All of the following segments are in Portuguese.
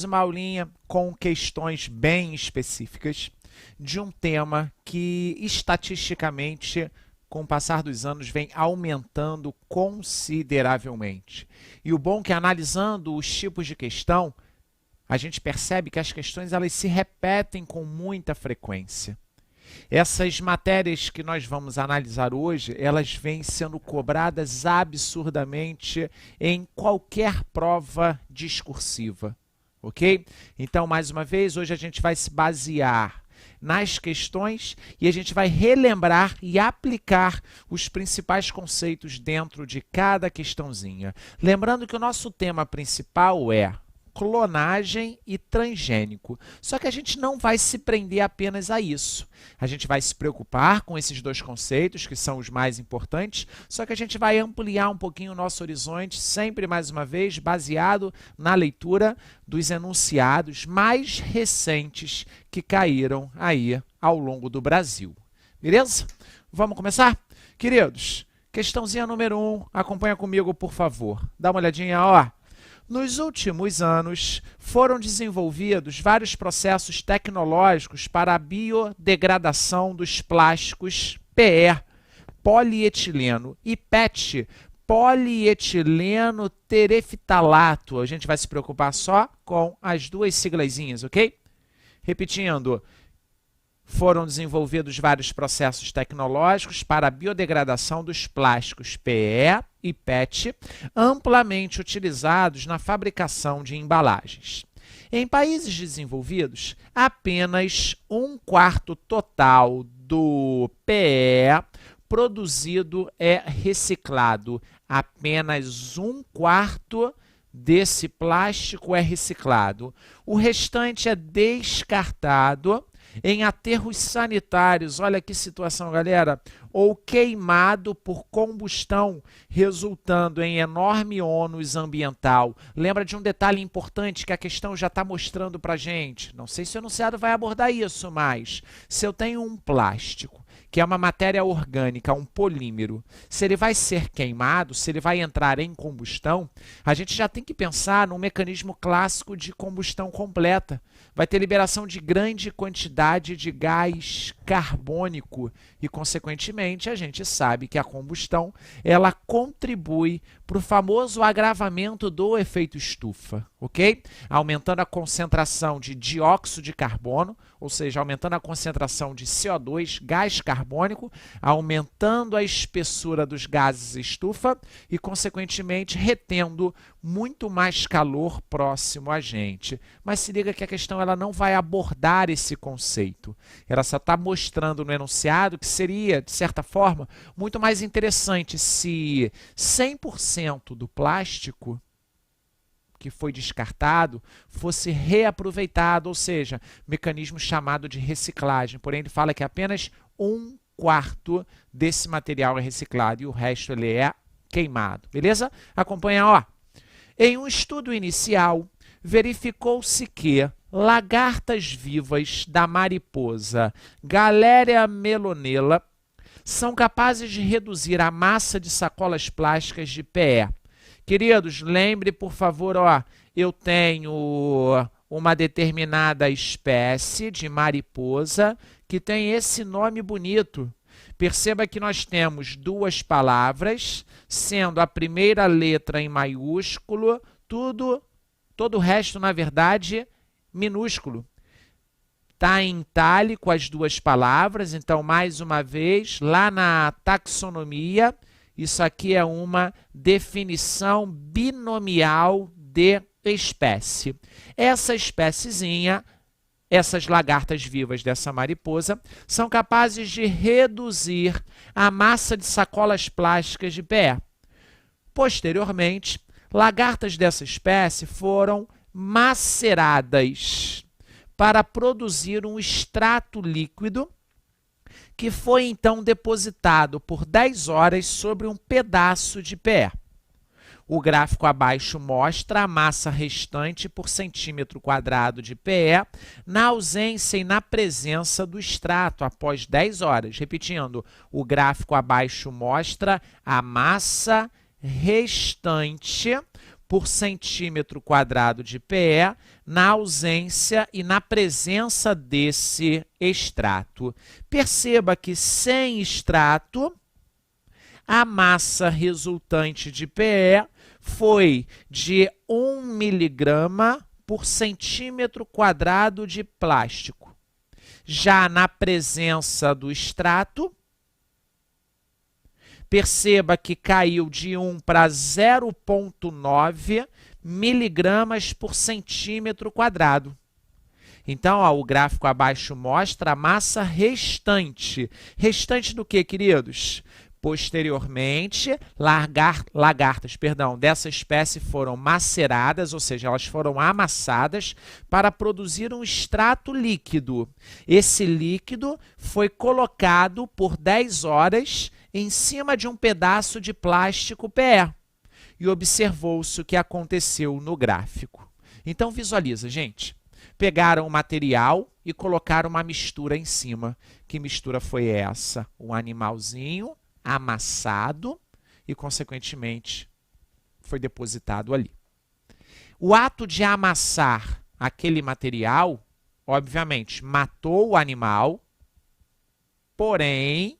Uma aulinha com questões bem específicas de um tema que estatisticamente, com o passar dos anos, vem aumentando consideravelmente. E o bom é que analisando os tipos de questão, a gente percebe que as questões elas se repetem com muita frequência. Essas matérias que nós vamos analisar hoje, elas vêm sendo cobradas absurdamente em qualquer prova discursiva. Ok? Então, mais uma vez, hoje a gente vai se basear nas questões e a gente vai relembrar e aplicar os principais conceitos dentro de cada questãozinha. Lembrando que o nosso tema principal é clonagem e transgênico. Só que a gente não vai se prender apenas a isso. A gente vai se preocupar com esses dois conceitos, que são os mais importantes, só que a gente vai ampliar um pouquinho o nosso horizonte, sempre mais uma vez, baseado na leitura dos enunciados mais recentes que caíram aí ao longo do Brasil. Beleza? Vamos começar? Queridos, questãozinha número 1, acompanha comigo, por favor. Dá uma olhadinha, ó. Nos últimos anos, foram desenvolvidos vários processos tecnológicos para a biodegradação dos plásticos PE, polietileno, e PET, polietileno tereftalato. A gente vai se preocupar só com as duas siglazinhas, ok? Repetindo. Foram desenvolvidos vários processos tecnológicos para a biodegradação dos plásticos PE e PET, amplamente utilizados na fabricação de embalagens. Em países desenvolvidos, apenas 1/4 total do PE produzido é reciclado. Apenas 1/4 desse plástico é reciclado. O restante é descartado em aterros sanitários, olha que situação, galera, ou queimado por combustão, resultando em enorme ônus ambiental. Lembra de um detalhe importante que a questão já está mostrando para a gente? Não sei se o enunciado vai abordar isso, mas se eu tenho um plástico, que é uma matéria orgânica, um polímero, se ele vai ser queimado, se ele vai entrar em combustão, a gente já tem que pensar num mecanismo clássico de combustão completa. Vai ter liberação de grande quantidade de gás carbônico e, consequentemente, a gente sabe que a combustão ela contribui para o famoso agravamento do efeito estufa, ok? Aumentando a concentração de dióxido de carbono, ou seja, aumentando a concentração de CO2, gás carbônico, aumentando a espessura dos gases estufa e, consequentemente, retendo muito mais calor próximo a gente. Mas se liga que a questão ela não vai abordar esse conceito. Ela só está mostrando no enunciado que seria, de certa forma, muito mais interessante se 100% do plástico que foi descartado fosse reaproveitado, ou seja, mecanismo chamado de reciclagem. Porém, ele fala que apenas 1/4 desse material é reciclado e o resto ele é queimado. Beleza? Acompanha, ó. Em um estudo inicial, verificou-se que lagartas vivas da mariposa Galéria melonella são capazes de reduzir a massa de sacolas plásticas de PE. Queridos, lembre, por favor, ó, eu tenho uma determinada espécie de mariposa que tem esse nome bonito. Perceba que nós temos duas palavras, sendo a primeira letra em maiúsculo, todo o resto, na verdade, minúsculo. Está em itálico as duas palavras, então, mais uma vez, lá na taxonomia, isso aqui é uma definição binomial de espécie. Essa espéciezinha, essas lagartas vivas dessa mariposa, são capazes de reduzir a massa de sacolas plásticas de PE. Posteriormente, lagartas dessa espécie foram maceradas para produzir um extrato líquido que foi então depositado por 10 horas sobre um pedaço de PE. O gráfico abaixo mostra a massa restante por centímetro quadrado de PE na ausência e na presença do extrato após 10 horas. Repetindo, o gráfico abaixo mostra a massa restante por centímetro quadrado de PE na ausência e na presença desse extrato. Perceba que sem extrato, a massa resultante de PE foi de 1 miligrama por centímetro quadrado de plástico. Já na presença do extrato, perceba que caiu de 1 para 0,9 miligramas por centímetro quadrado. Então, ó, o gráfico abaixo mostra a massa restante. Restante do que, queridos? Posteriormente, lagartas dessa espécie foram maceradas, ou seja, elas foram amassadas para produzir um extrato líquido. Esse líquido foi colocado por 10 horas em cima de um pedaço de plástico PE. E observou-se o que aconteceu no gráfico. Então, visualiza, gente. Pegaram o material e colocaram uma mistura em cima. Que mistura foi essa? Um animalzinho amassado e, consequentemente, foi depositado ali. O ato de amassar aquele material, obviamente, matou o animal, porém,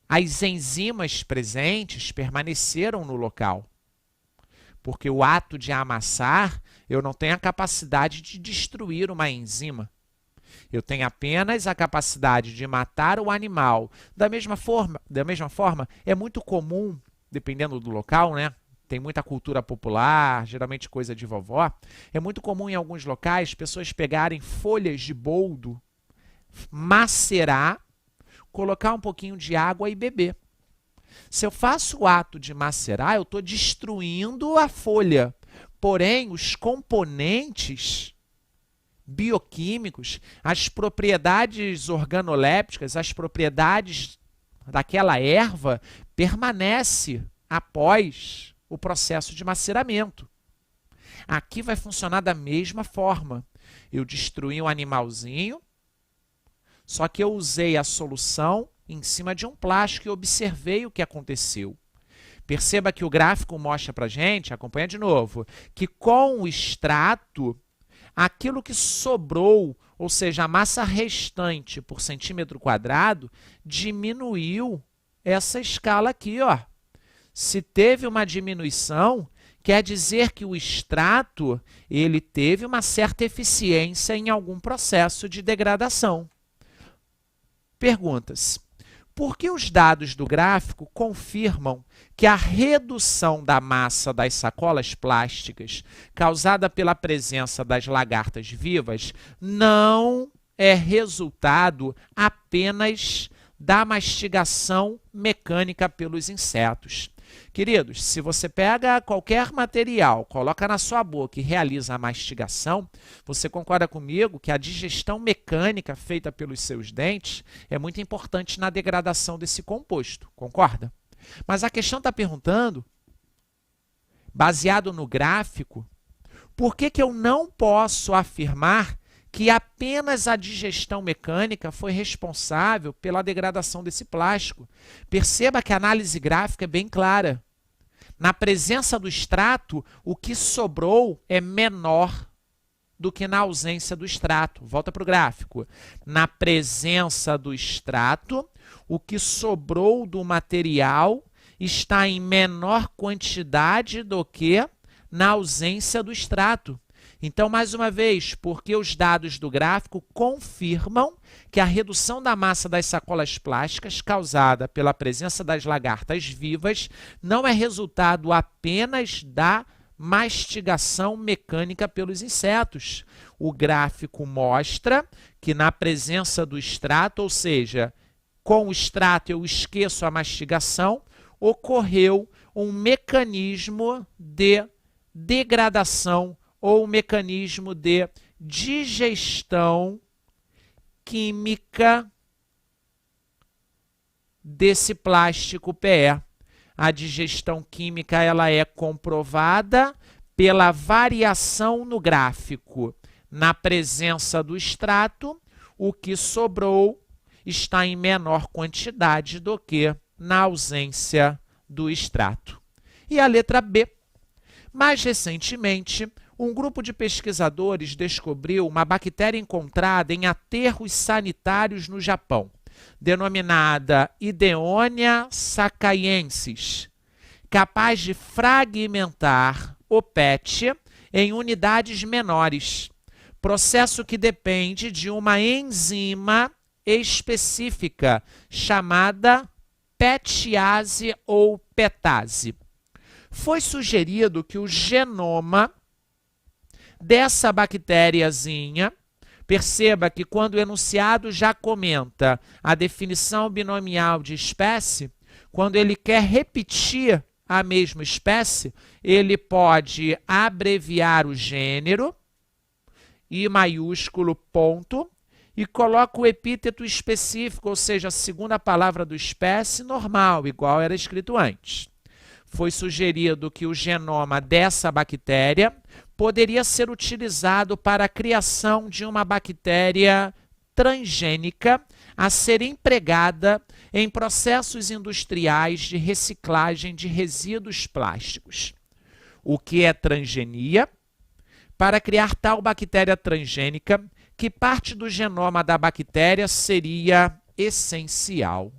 as enzimas presentes permaneceram no local. Porque o ato de amassar, eu não tenho a capacidade de destruir uma enzima. Eu tenho apenas a capacidade de matar o animal. Da mesma forma, é muito comum, dependendo do local, né? Tem muita cultura popular, geralmente coisa de vovó. É muito comum em alguns locais pessoas pegarem folhas de boldo, macerar, colocar um pouquinho de água e beber. Se eu faço o ato de macerar, eu estou destruindo a folha. Porém, os componentes bioquímicos, as propriedades organolépticas, as propriedades daquela erva permanecem após o processo de maceramento. Aqui vai funcionar da mesma forma. Eu destruí um animalzinho, só que eu usei a solução em cima de um plástico e observei o que aconteceu. Perceba que o gráfico mostra para a gente, acompanha de novo, que com o extrato, aquilo que sobrou, ou seja, a massa restante por centímetro quadrado, diminuiu essa escala aqui, ó. Se teve uma diminuição, quer dizer que o extrato ele teve uma certa eficiência em algum processo de degradação. Perguntas. Por que os dados do gráfico confirmam que a redução da massa das sacolas plásticas causada pela presença das lagartas vivas não é resultado apenas da mastigação mecânica pelos insetos? Queridos, se você pega qualquer material, coloca na sua boca e realiza a mastigação, você concorda comigo que a digestão mecânica feita pelos seus dentes é muito importante na degradação desse composto, concorda? Mas a questão está perguntando, baseado no gráfico, por que eu não posso afirmar que apenas a digestão mecânica foi responsável pela degradação desse plástico? Perceba que a análise gráfica é bem clara. Na presença do extrato, o que sobrou é menor do que na ausência do extrato. Volta para o gráfico. Na presença do extrato, o que sobrou do material está em menor quantidade do que na ausência do extrato. Então, mais uma vez, porque os dados do gráfico confirmam que a redução da massa das sacolas plásticas causada pela presença das lagartas vivas não é resultado apenas da mastigação mecânica pelos insetos. O gráfico mostra que na presença do extrato, ou seja, com o extrato eu esqueço a mastigação, ocorreu um mecanismo de degradação ou um mecanismo de digestão química desse plástico PE. A digestão química ela é comprovada pela variação no gráfico. Na presença do extrato, o que sobrou está em menor quantidade do que na ausência do extrato. E a letra B. Mais recentemente, um grupo de pesquisadores descobriu uma bactéria encontrada em aterros sanitários no Japão, denominada Ideonia sakaiensis, capaz de fragmentar o PET em unidades menores, processo que depende de uma enzima específica chamada PETase ou PETase. Foi sugerido que o genoma dessa bactériazinha, perceba que quando o enunciado já comenta a definição binomial de espécie, quando ele quer repetir a mesma espécie, ele pode abreviar o gênero, I maiúsculo, ponto, e coloca o epíteto específico, ou seja, a segunda palavra do espécie, normal, igual era escrito antes. Foi sugerido que o genoma dessa bactéria poderia ser utilizado para a criação de uma bactéria transgênica a ser empregada em processos industriais de reciclagem de resíduos plásticos. O que é transgenia? Para criar tal bactéria transgênica, que parte do genoma da bactéria seria essencial.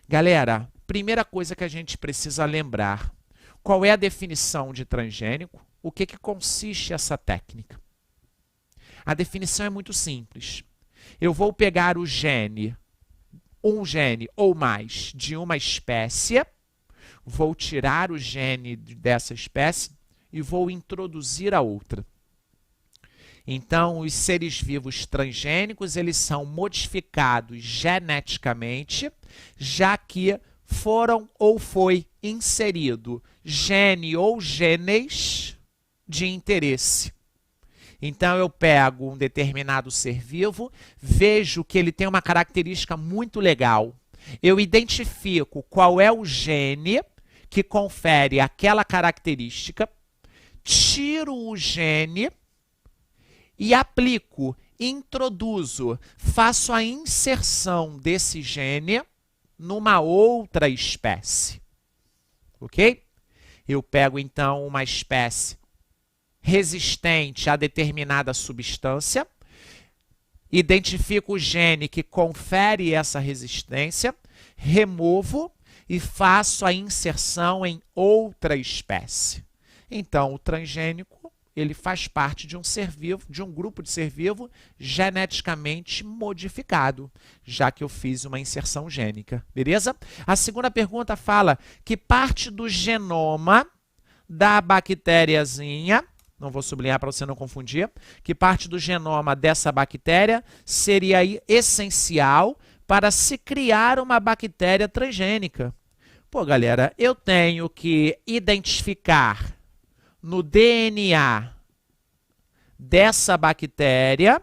Galera, primeira coisa que a gente precisa lembrar, qual é a definição de transgênico? O que consiste essa técnica? A definição é muito simples. Eu vou pegar o gene, um gene ou mais de uma espécie, vou tirar o gene dessa espécie e vou introduzir a outra. Então, os seres vivos transgênicos, eles são modificados geneticamente, já que foram ou foi inserido gene ou genes de interesse. Então, eu pego um determinado ser vivo, vejo que ele tem uma característica muito legal. Eu identifico qual é o gene que confere aquela característica, tiro o gene e aplico, introduzo, faço a inserção desse gene numa outra espécie. Ok? Eu pego, então, uma espécie resistente a determinada substância, identifico o gene que confere essa resistência, removo e faço a inserção em outra espécie. Então, o transgênico, ele faz parte de um ser vivo, de um grupo de ser vivo geneticamente modificado, já que eu fiz uma inserção gênica, beleza? A segunda pergunta fala que parte do genoma da bactériazinha, não vou sublinhar para você não confundir, que parte do genoma dessa bactéria seria essencial para se criar uma bactéria transgênica. Pô, galera, eu tenho que identificar no DNA dessa bactéria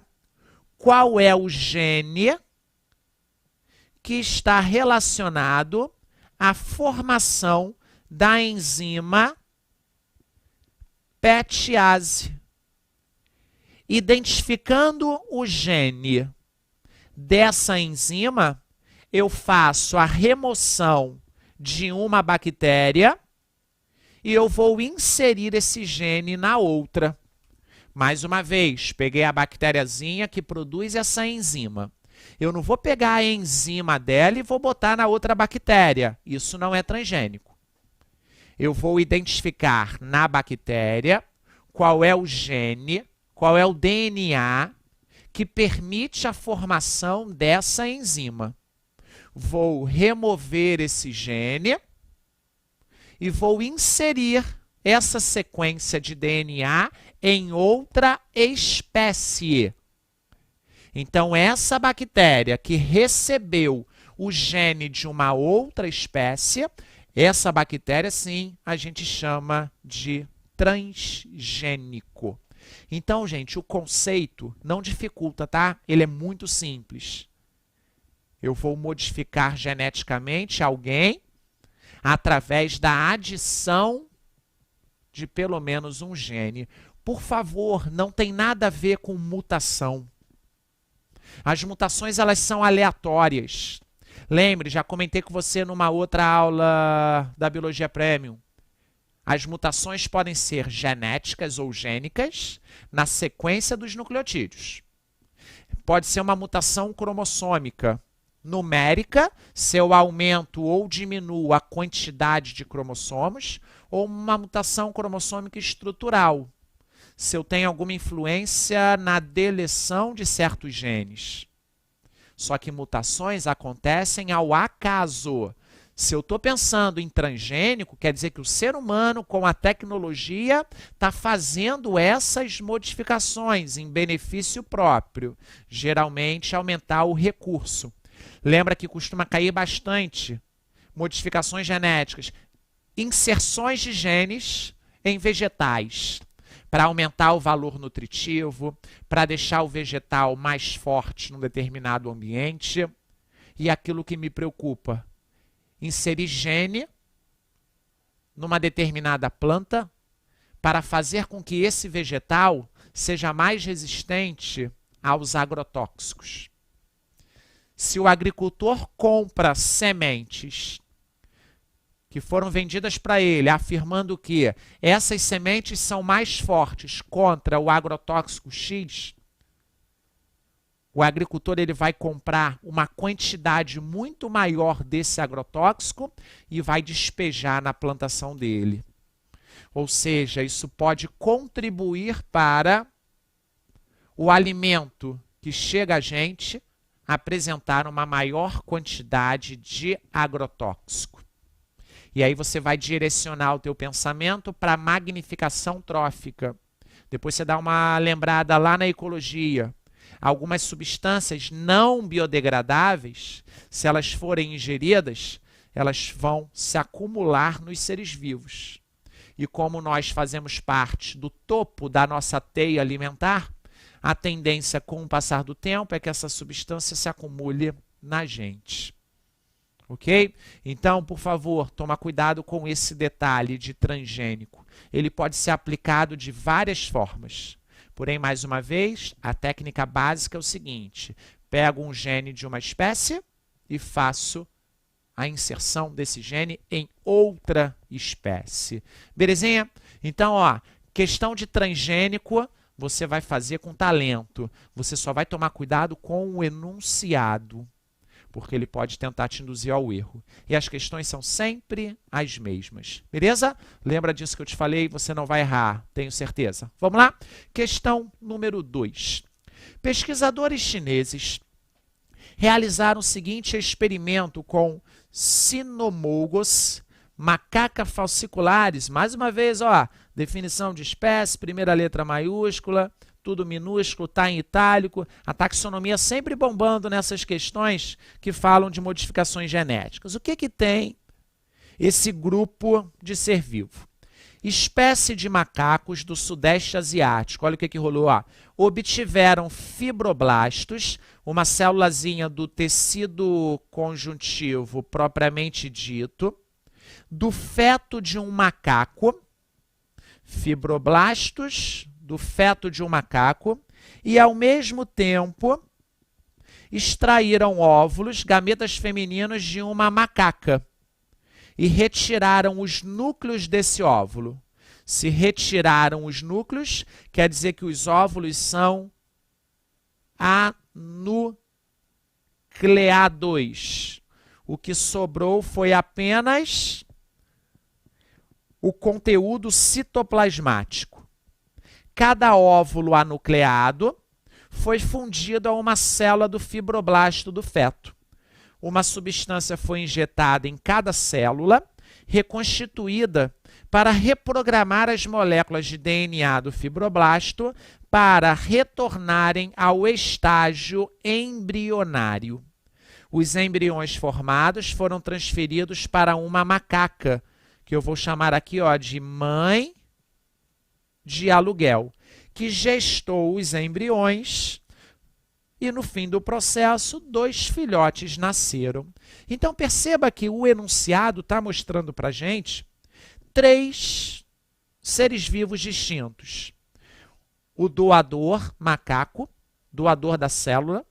qual é o gene que está relacionado à formação da enzima PETase. Identificando o gene dessa enzima, eu faço a remoção de uma bactéria e eu vou inserir esse gene na outra. Mais uma vez, peguei a bactériazinha que produz essa enzima. Eu não vou pegar a enzima dela e vou botar na outra bactéria. Isso não é transgênico. Eu vou identificar na bactéria qual é o gene, qual é o DNA que permite a formação dessa enzima. Vou remover esse gene e vou inserir essa sequência de DNA em outra espécie. Então, essa bactéria que recebeu o gene de uma outra espécie, essa bactéria, sim, a gente chama de transgênico. Então, gente, o conceito não dificulta, tá? Ele é muito simples. Eu vou modificar geneticamente alguém através da adição de pelo menos um gene. Por favor, não tem nada a ver com mutação. As mutações, elas são aleatórias. Lembre, já comentei com você numa outra aula da Biologia Premium. As mutações podem ser genéticas ou gênicas na sequência dos nucleotídeos. Pode ser uma mutação cromossômica numérica, se eu aumento ou diminuo a quantidade de cromossomos, ou uma mutação cromossômica estrutural, se eu tenho alguma influência na deleção de certos genes. Só que mutações acontecem ao acaso. Se eu estou pensando em transgênico, quer dizer que o ser humano, com a tecnologia, está fazendo essas modificações em benefício próprio, geralmente aumentar o recurso. Lembra que costuma cair bastante modificações genéticas, inserções de genes em vegetais, para aumentar o valor nutritivo, para deixar o vegetal mais forte num determinado ambiente. E aquilo que me preocupa, inserir gene numa determinada planta para fazer com que esse vegetal seja mais resistente aos agrotóxicos. Se o agricultor compra sementes que foram vendidas para ele, afirmando que essas sementes são mais fortes contra o agrotóxico X, o agricultor ele vai comprar uma quantidade muito maior desse agrotóxico e vai despejar na plantação dele. Ou seja, isso pode contribuir para o alimento que chega a gente apresentar uma maior quantidade de agrotóxico. E aí você vai direcionar o teu pensamento para a magnificação trófica. Depois você dá uma lembrada lá na ecologia. Algumas substâncias não biodegradáveis, se elas forem ingeridas, elas vão se acumular nos seres vivos. E como nós fazemos parte do topo da nossa teia alimentar, a tendência com o passar do tempo é que essa substância se acumule na gente. Ok? Então, por favor, toma cuidado com esse detalhe de transgênico. Ele pode ser aplicado de várias formas. Porém, mais uma vez, a técnica básica é o seguinte: pego um gene de uma espécie e faço a inserção desse gene em outra espécie. Belezinha? Então, ó, questão de transgênico, você vai fazer com talento. Você só vai tomar cuidado com o enunciado, porque ele pode tentar te induzir ao erro. E as questões são sempre as mesmas. Beleza? Lembra disso que eu te falei? Você não vai errar, tenho certeza. Vamos lá? Questão número 2. Pesquisadores chineses realizaram o seguinte experimento com cinomolgos, macaca falciculares. Mais uma vez, ó, definição de espécie, primeira letra maiúscula, tudo minúsculo, está em itálico. A taxonomia sempre bombando nessas questões que falam de modificações genéticas. O que que tem esse grupo de ser vivo? Espécie de macacos do Sudeste Asiático. Olha o que que rolou, ó. Obtiveram fibroblastos, uma célulazinha do tecido conjuntivo propriamente dito, do feto de um macaco, fibroblastos do feto de um macaco, e ao mesmo tempo extraíram óvulos, gametas femininos de uma macaca e retiraram os núcleos desse óvulo. Se retiraram os núcleos, quer dizer que os óvulos são anucleados. O que sobrou foi apenas o conteúdo citoplasmático. Cada óvulo anucleado foi fundido a uma célula do fibroblasto do feto. Uma substância foi injetada em cada célula, reconstituída para reprogramar as moléculas de DNA do fibroblasto para retornarem ao estágio embrionário. Os embriões formados foram transferidos para uma macaca, que eu vou chamar aqui, ó, de mãe de aluguel, que gestou os embriões e no fim do processo 2 filhotes nasceram. Então perceba que o enunciado está mostrando para a gente 3 seres vivos distintos. O doador, macaco, doador da célula,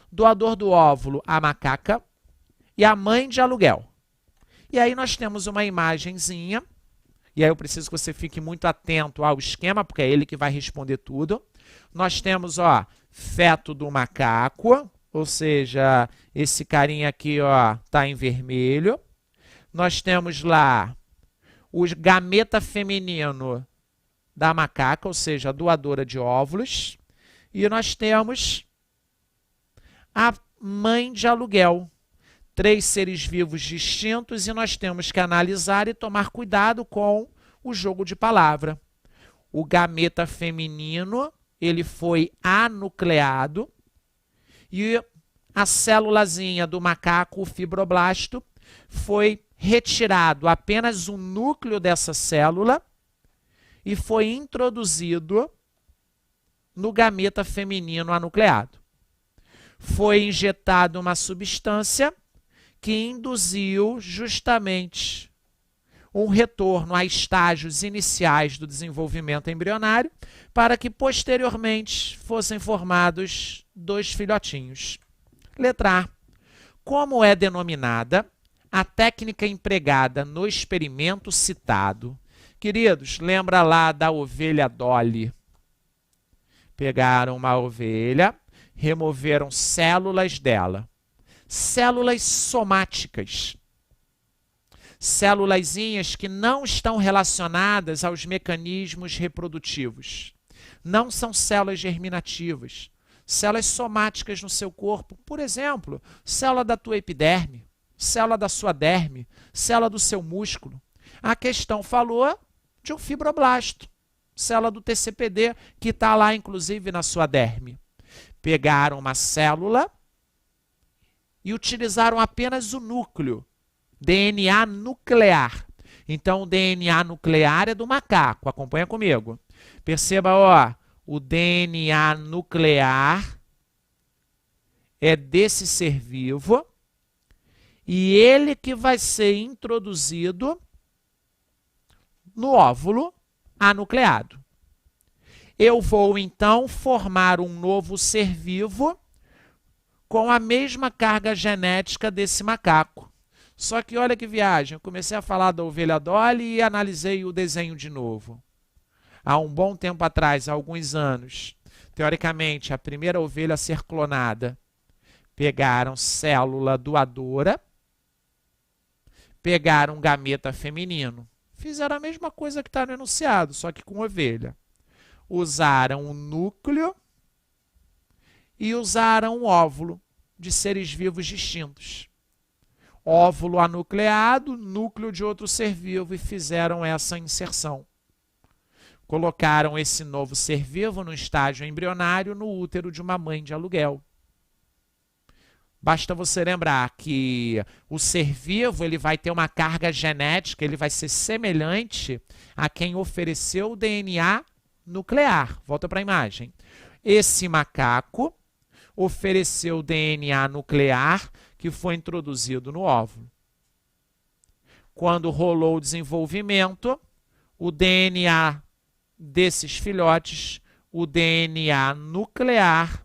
doador do óvulo, a macaca, e a mãe de aluguel. E aí nós temos uma imagenzinha e aí eu preciso que você fique muito atento ao esquema, porque é ele que vai responder tudo. Nós temos, ó, feto do macaco, ou seja, esse carinha aqui, ó, tá em vermelho. Nós temos lá o gameta feminino da macaca, ou seja, a doadora de óvulos. E nós temos a mãe de aluguel. 3 seres vivos distintos e nós temos que analisar e tomar cuidado com o jogo de palavra. O gameta feminino, ele foi anucleado e a célulazinha do macaco, o fibroblasto, foi retirado apenas o núcleo dessa célula e foi introduzido no gameta feminino anucleado. Foi injetada uma substância que induziu justamente um retorno a estágios iniciais do desenvolvimento embrionário para que posteriormente fossem formados 2 filhotinhos. Letra A. Como é denominada a técnica empregada no experimento citado? Queridos, lembra lá da ovelha Dolly? Pegaram uma ovelha, removeram células dela. Células somáticas. Célulazinhas que não estão relacionadas aos mecanismos reprodutivos. Não são células germinativas. Células somáticas no seu corpo. Por exemplo, célula da tua epiderme, célula da sua derme, célula do seu músculo. A questão falou de um fibroblasto, célula do TCPD, que está lá inclusive na sua derme. Pegaram uma célula e utilizaram apenas o núcleo, DNA nuclear. Então, o DNA nuclear é do macaco, acompanha comigo. Perceba, ó, o DNA nuclear é desse ser vivo e ele que vai ser introduzido no óvulo anucleado. Eu vou, então, formar um novo ser vivo com a mesma carga genética desse macaco. Só que olha que viagem, eu comecei a falar da ovelha Dolly e analisei o desenho de novo. Há um bom tempo atrás, há alguns anos, teoricamente, a primeira ovelha a ser clonada, pegaram célula doadora, pegaram gameta feminino, fizeram a mesma coisa que está no enunciado, só que com ovelha. Usaram o núcleo e usaram o óvulo de seres vivos distintos. Óvulo anucleado, núcleo de outro ser vivo e fizeram essa inserção. Colocaram esse novo ser vivo no estágio embrionário no útero de uma mãe de aluguel. Basta você lembrar que o ser vivo ele vai ter uma carga genética, ele vai ser semelhante a quem ofereceu o DNA nuclear. Volta para a imagem. Esse macaco ofereceu o DNA nuclear que foi introduzido no óvulo. Quando rolou o desenvolvimento, o DNA desses filhotes, o DNA nuclear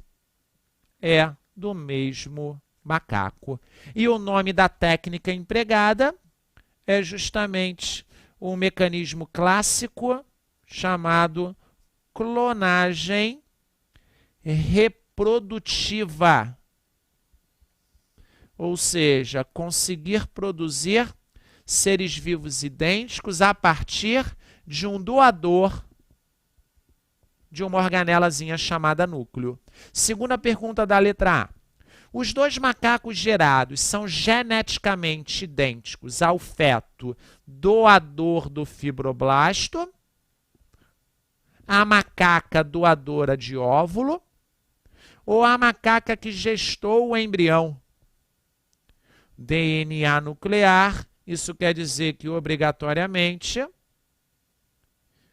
é do mesmo macaco. E o nome da técnica empregada é justamente um mecanismo clássico chamado clonagem reprodutiva. Ou seja, conseguir produzir seres vivos idênticos a partir de um doador de uma organelazinha chamada núcleo. Segunda pergunta da letra A. Os 2 macacos gerados são geneticamente idênticos ao feto doador do fibroblasto, a macaca doadora de óvulo ou a macaca que gestou o embrião? DNA nuclear, isso quer dizer que obrigatoriamente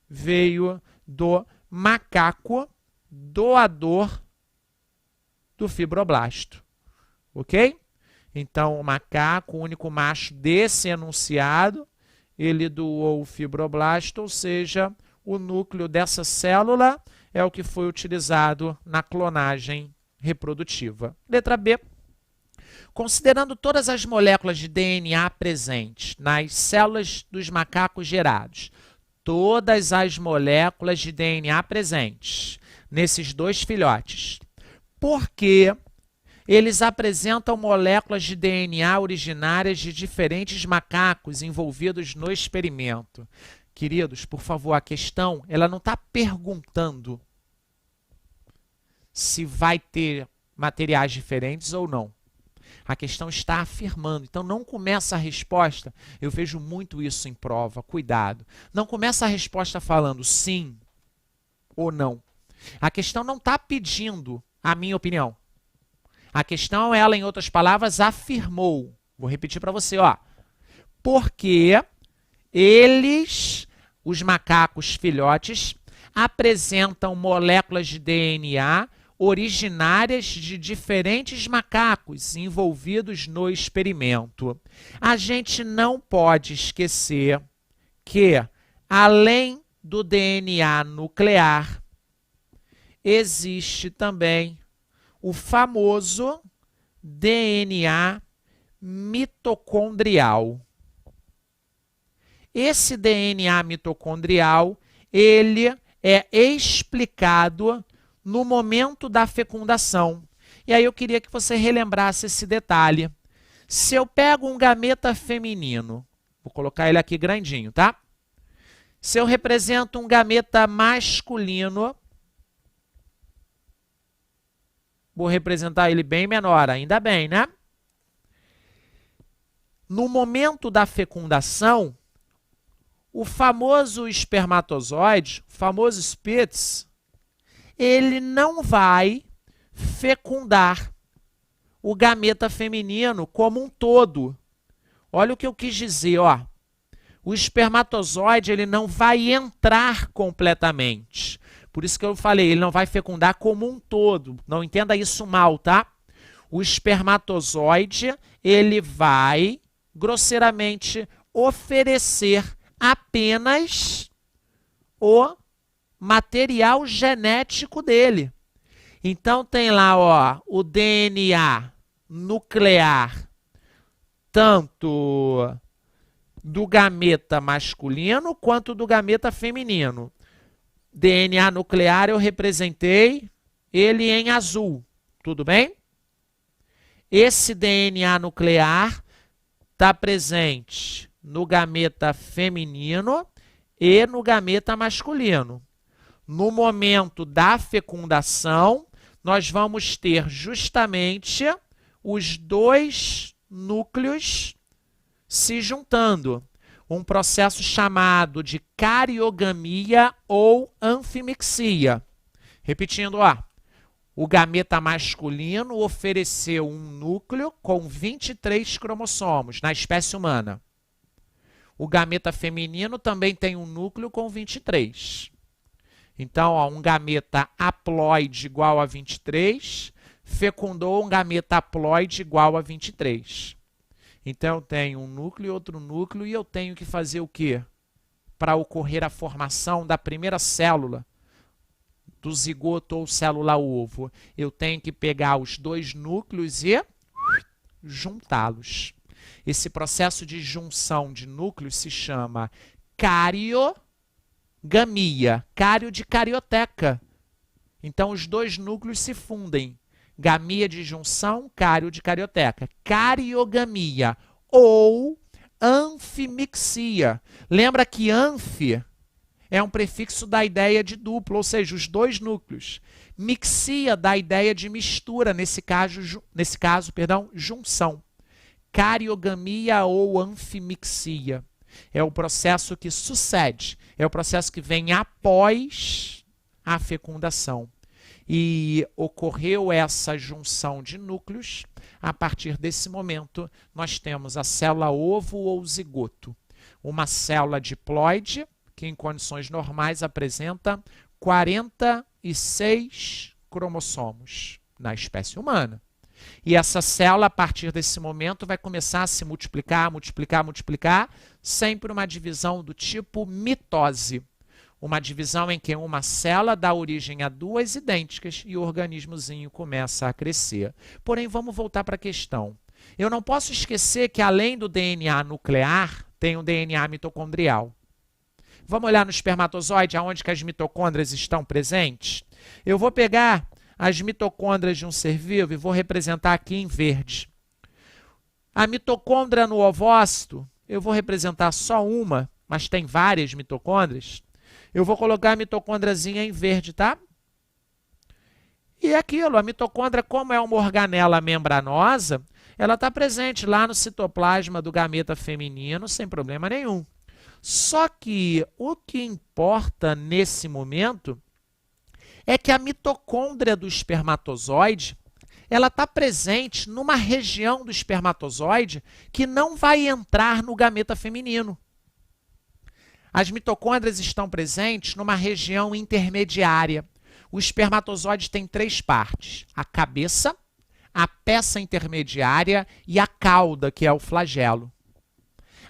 veio do macaco doador do fibroblasto. Ok? Então, o macaco, o único macho desse enunciado, ele doou o fibroblasto, ou seja, o núcleo dessa célula é o que foi utilizado na clonagem reprodutiva. Letra B. Considerando todas as moléculas de DNA presentes nas células dos macacos gerados, todas as moléculas de DNA presentes nesses dois filhotes. Porque eles apresentam moléculas de DNA originárias de diferentes macacos envolvidos no experimento. Queridos, por favor, a questão ela não está perguntando se vai ter materiais diferentes ou não. A questão está afirmando. Então, não começa a resposta. Eu vejo muito isso em prova. Cuidado. Não começa a resposta falando sim ou não. A questão não está pedindo a minha opinião. A questão, ela, em outras palavras, afirmou. Vou repetir para você, ó. Porque eles, os macacos filhotes, apresentam moléculas de DNA originárias de diferentes macacos envolvidos no experimento. A gente não pode esquecer que, além do DNA nuclear, existe também o famoso DNA mitocondrial. Esse DNA mitocondrial, ele é explicado no momento da fecundação. E aí eu queria que você relembrasse esse detalhe. Se eu pego um gameta feminino, vou colocar ele aqui grandinho, tá? Se eu represento um gameta masculino, vou representar ele bem menor, ainda bem, né? No momento da fecundação, o famoso espermatozoide, o famoso Spitz, ele não vai fecundar o gameta feminino como um todo. Olha o que eu quis dizer, ó. O espermatozoide, ele não vai entrar completamente. Por isso que eu falei, ele não vai fecundar como um todo. Não entenda isso mal, tá? O espermatozoide, ele vai, grosseiramente, oferecer apenas o material genético dele. Então tem lá, ó, o DNA nuclear, tanto do gameta masculino quanto do gameta feminino. DNA nuclear eu representei ele em azul, tudo bem? Esse DNA nuclear está presente no gameta feminino e no gameta masculino. No momento da fecundação, nós vamos ter justamente os dois núcleos se juntando. Um processo chamado de cariogamia ou anfimixia. Repetindo, ó, o gameta masculino ofereceu um núcleo com 23 cromossomos na espécie humana. O gameta feminino também tem um núcleo com 23. Então, ó, um gameta haploide igual a 23 fecundou um gameta haploide igual a 23. Então, eu tenho um núcleo e outro núcleo e eu tenho que fazer o quê? Para ocorrer a formação da primeira célula do zigoto ou célula-ovo. Eu tenho que pegar os dois núcleos e juntá-los. Esse processo de junção de núcleos se chama cariogamia. Cário de carioteca. Então, os dois núcleos se fundem. Gamia de junção, cário de carioteca. Cariogamia ou anfimixia. Lembra que anfi é um prefixo da ideia de duplo, ou seja, os dois núcleos. Mixia dá a ideia de mistura, nesse caso, junção. Cariogamia ou anfimixia. É o processo que sucede, é o processo que vem após a fecundação. E ocorreu essa junção de núcleos, a partir desse momento nós temos a célula ovo ou zigoto. Uma célula diploide, que em condições normais apresenta 46 cromossomos na espécie humana. E essa célula, a partir desse momento, vai começar a se multiplicar, sempre uma divisão do tipo mitose. Uma divisão em que uma célula dá origem a duas idênticas e o organismozinho começa a crescer. Porém, vamos voltar para a questão. Eu não posso esquecer que, além do DNA nuclear, tem o DNA mitocondrial. Vamos olhar no espermatozoide, aonde que as mitocôndrias estão presentes? Eu vou pegar as mitocôndrias de um ser vivo e vou representar aqui em verde. A mitocôndria no ovócito, eu vou representar só uma, mas tem várias mitocôndrias. Eu vou colocar a mitocôndrazinha em verde, tá? E é aquilo, a mitocôndria, como é uma organela membranosa, ela está presente lá no citoplasma do gameta feminino sem problema nenhum. Só que o que importa nesse momento é que a mitocôndria do espermatozoide, ela está presente numa região do espermatozoide que não vai entrar no gameta feminino. As mitocôndrias estão presentes numa região intermediária. O espermatozoide tem três partes: a cabeça, a peça intermediária e a cauda, que é o flagelo.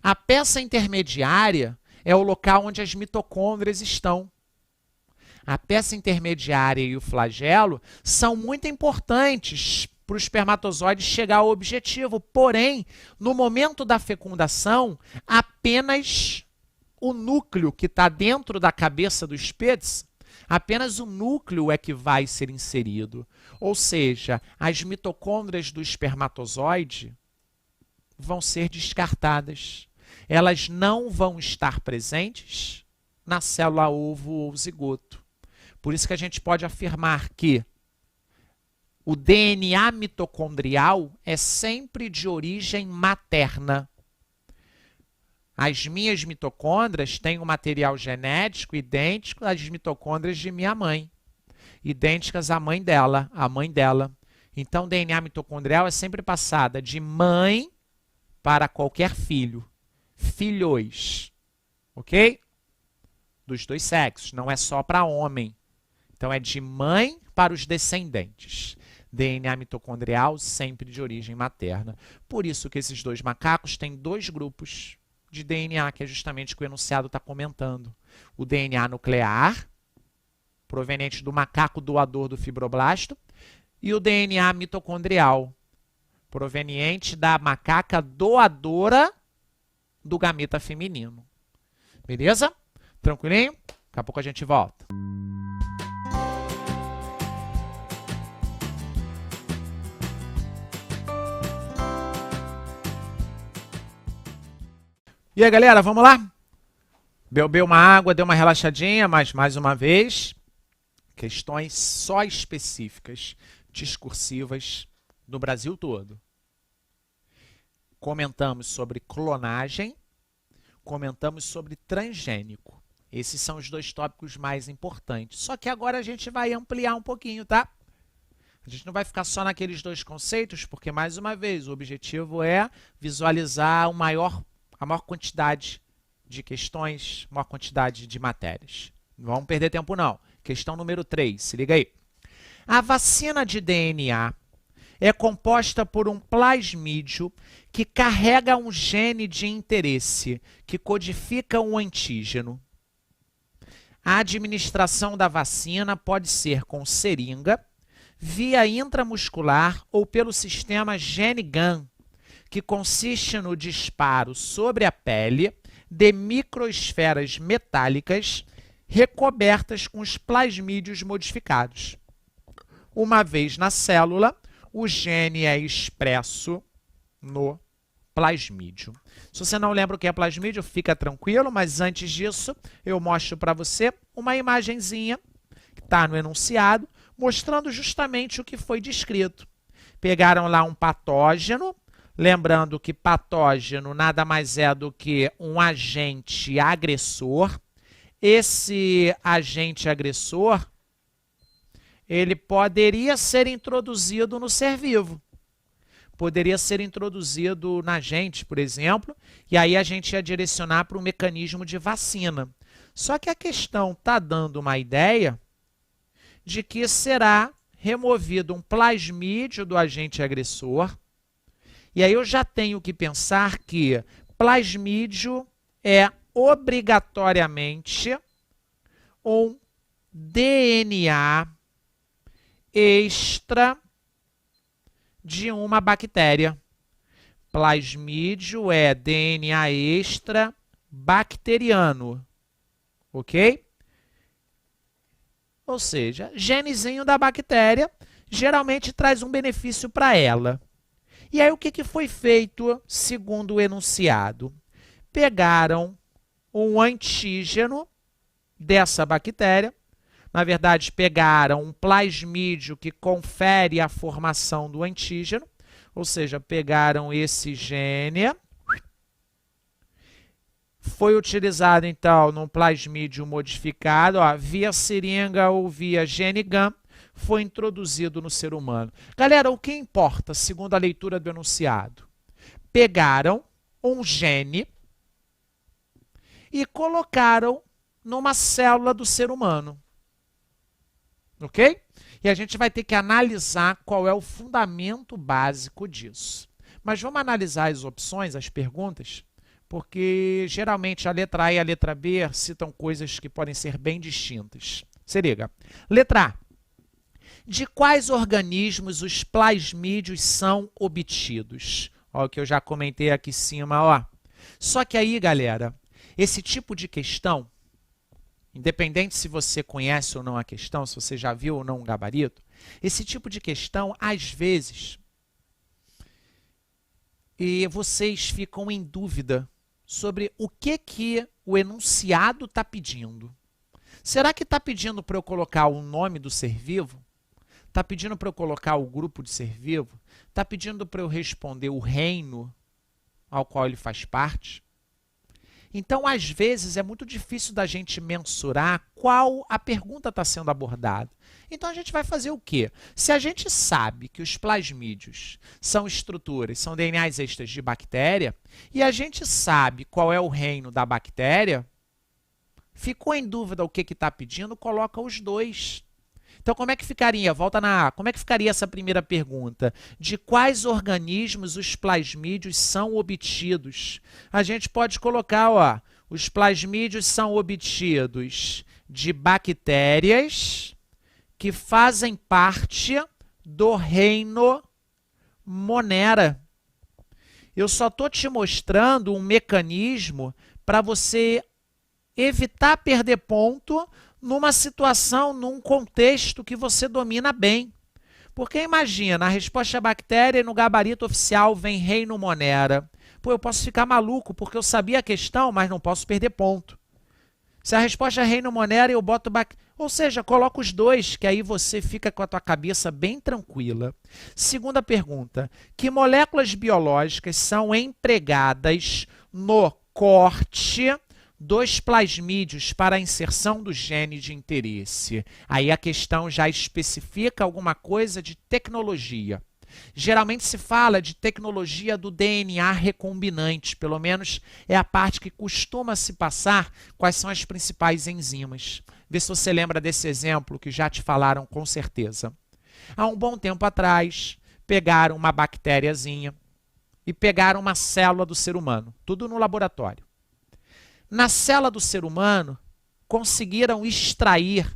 A peça intermediária é o local onde as mitocôndrias estão. A peça intermediária e o flagelo são muito importantes para o espermatozoide chegar ao objetivo. Porém, no momento da fecundação, apenas o núcleo que está dentro da cabeça do Spitz, apenas o núcleo é que vai ser inserido. Ou seja, as mitocôndrias do espermatozoide vão ser descartadas. Elas não vão estar presentes na célula ovo ou zigoto. Por isso que a gente pode afirmar que o DNA mitocondrial é sempre de origem materna. As minhas mitocôndrias têm um material genético idêntico às mitocôndrias de minha mãe, idênticas à mãe dela, à mãe dela. Então, o DNA mitocondrial é sempre passada de mãe para qualquer filho, filhos, ok? Dos dois sexos, não é só para homem. Então, é de mãe para os descendentes. DNA mitocondrial sempre de origem materna. Por isso que esses dois macacos têm dois grupos de DNA, que é justamente o que o enunciado está comentando. O DNA nuclear, proveniente do macaco doador do fibroblasto, e o DNA mitocondrial, proveniente da macaca doadora do gameta feminino. Beleza? Tranquilinho? Daqui a pouco a gente volta. E aí, galera, vamos lá? Bebeu uma água, deu uma relaxadinha, mas mais uma vez, questões só específicas, discursivas, no Brasil todo. Comentamos sobre clonagem, comentamos sobre transgênico. Esses são os dois tópicos mais importantes. Só que agora a gente vai ampliar um pouquinho, tá? A gente não vai ficar só naqueles dois conceitos, porque, mais uma vez, o objetivo é visualizar a maior quantidade de questões, maior quantidade de matérias. Não vamos perder tempo, não. Questão número 3, se liga aí. A vacina de DNA é composta por um plasmídio que carrega um gene de interesse, que codifica um antígeno. A administração da vacina pode ser com seringa, via intramuscular ou pelo sistema GeneGAN, que consiste no disparo sobre a pele de microesferas metálicas recobertas com os plasmídios modificados. Uma vez na célula, o gene é expresso no plasmídio. Se você não lembra o que é plasmídio, fica tranquilo, mas antes disso, eu mostro para você uma imagenzinha que está no enunciado, mostrando justamente o que foi descrito. Pegaram lá um patógeno, lembrando que patógeno nada mais é do que um agente agressor. Esse agente agressor, ele poderia ser introduzido no ser vivo. Poderia ser introduzido na gente, por exemplo, e aí a gente ia direcionar para o mecanismo de vacina. Só que a questão está dando uma ideia de que será removido um plasmídio do agente agressor, e aí eu já tenho que pensar que plasmídio é obrigatoriamente um DNA extra de uma bactéria. Plasmídio é DNA extra bacteriano. ok? Ou seja, genezinho da bactéria geralmente traz um benefício para ela. E aí o que foi feito segundo o enunciado? Pegaram um antígeno dessa bactéria, na verdade pegaram um plasmídio que confere a formação do antígeno, ou seja, pegaram esse gene, foi utilizado então num plasmídio modificado, ó, via seringa ou via gene GAM, foi introduzido no ser humano. Galera, o que importa, segundo a leitura do enunciado? Pegaram um gene e colocaram numa célula do ser humano. Ok? E a gente vai ter que analisar qual é o fundamento básico disso. Mas vamos analisar as opções, as perguntas, porque geralmente a letra A e a letra B citam coisas que podem ser bem distintas. Se liga. Letra A. De quais organismos os plasmídios são obtidos? Ó, o que eu já comentei aqui em cima, ó. Só que aí, galera, esse tipo de questão, independente se você conhece ou não a questão, se você já viu ou não um gabarito, esse tipo de questão, às vezes, vocês ficam em dúvida sobre o que o enunciado está pedindo. Será que está pedindo para eu colocar o nome do ser vivo? Está pedindo para eu colocar o grupo de ser vivo? Está pedindo para eu responder o reino ao qual ele faz parte? Então, às vezes, é muito difícil da gente mensurar qual a pergunta está sendo abordada. Então, a gente vai fazer o quê? Se a gente sabe que os plasmídios são estruturas, são DNAs extras de bactéria, e a gente sabe qual é o reino da bactéria, ficou em dúvida o que está pedindo, coloca os dois. Então, como é que ficaria? Volta na A. Como é que ficaria essa primeira pergunta? De quais organismos os plasmídios são obtidos? A gente pode colocar, ó, os plasmídios são obtidos de bactérias que fazem parte do reino Monera. Eu só estou te mostrando um mecanismo para você evitar perder ponto numa situação, num contexto que você domina bem. Porque imagina, a resposta é bactéria e no gabarito oficial vem reino Monera. Pô, eu posso ficar maluco porque eu sabia a questão, mas não posso perder ponto. Se a resposta é reino Monera, eu boto ou seja, coloco os dois, que aí você fica com a tua cabeça bem tranquila. Segunda pergunta. Que moléculas biológicas são empregadas no corte dos plasmídios para a inserção do gene de interesse? Aí a questão já especifica alguma coisa de tecnologia. Geralmente se fala de tecnologia do DNA recombinante, pelo menos é a parte que costuma se passar quais são as principais enzimas. Vê se você lembra desse exemplo que já te falaram com certeza. Há um bom tempo atrás, pegaram uma bactériazinha e pegaram uma célula do ser humano, tudo no laboratório. Na célula do ser humano, conseguiram extrair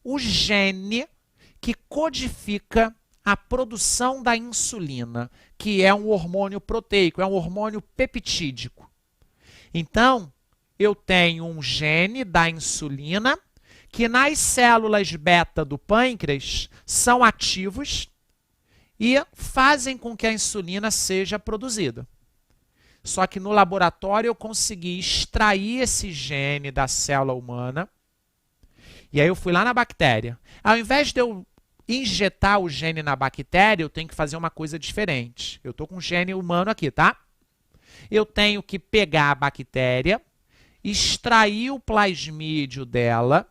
o gene que codifica a produção da insulina, que é um hormônio proteico, é um hormônio peptídico. Então, eu tenho um gene da insulina que nas células beta do pâncreas são ativos e fazem com que a insulina seja produzida. Só que no laboratório eu consegui extrair esse gene da célula humana. E aí eu fui lá na bactéria. Ao invés de eu injetar o gene na bactéria, eu tenho que fazer uma coisa diferente. Eu estou com o gene humano aqui, tá? Eu tenho que pegar a bactéria, extrair o plasmídio dela,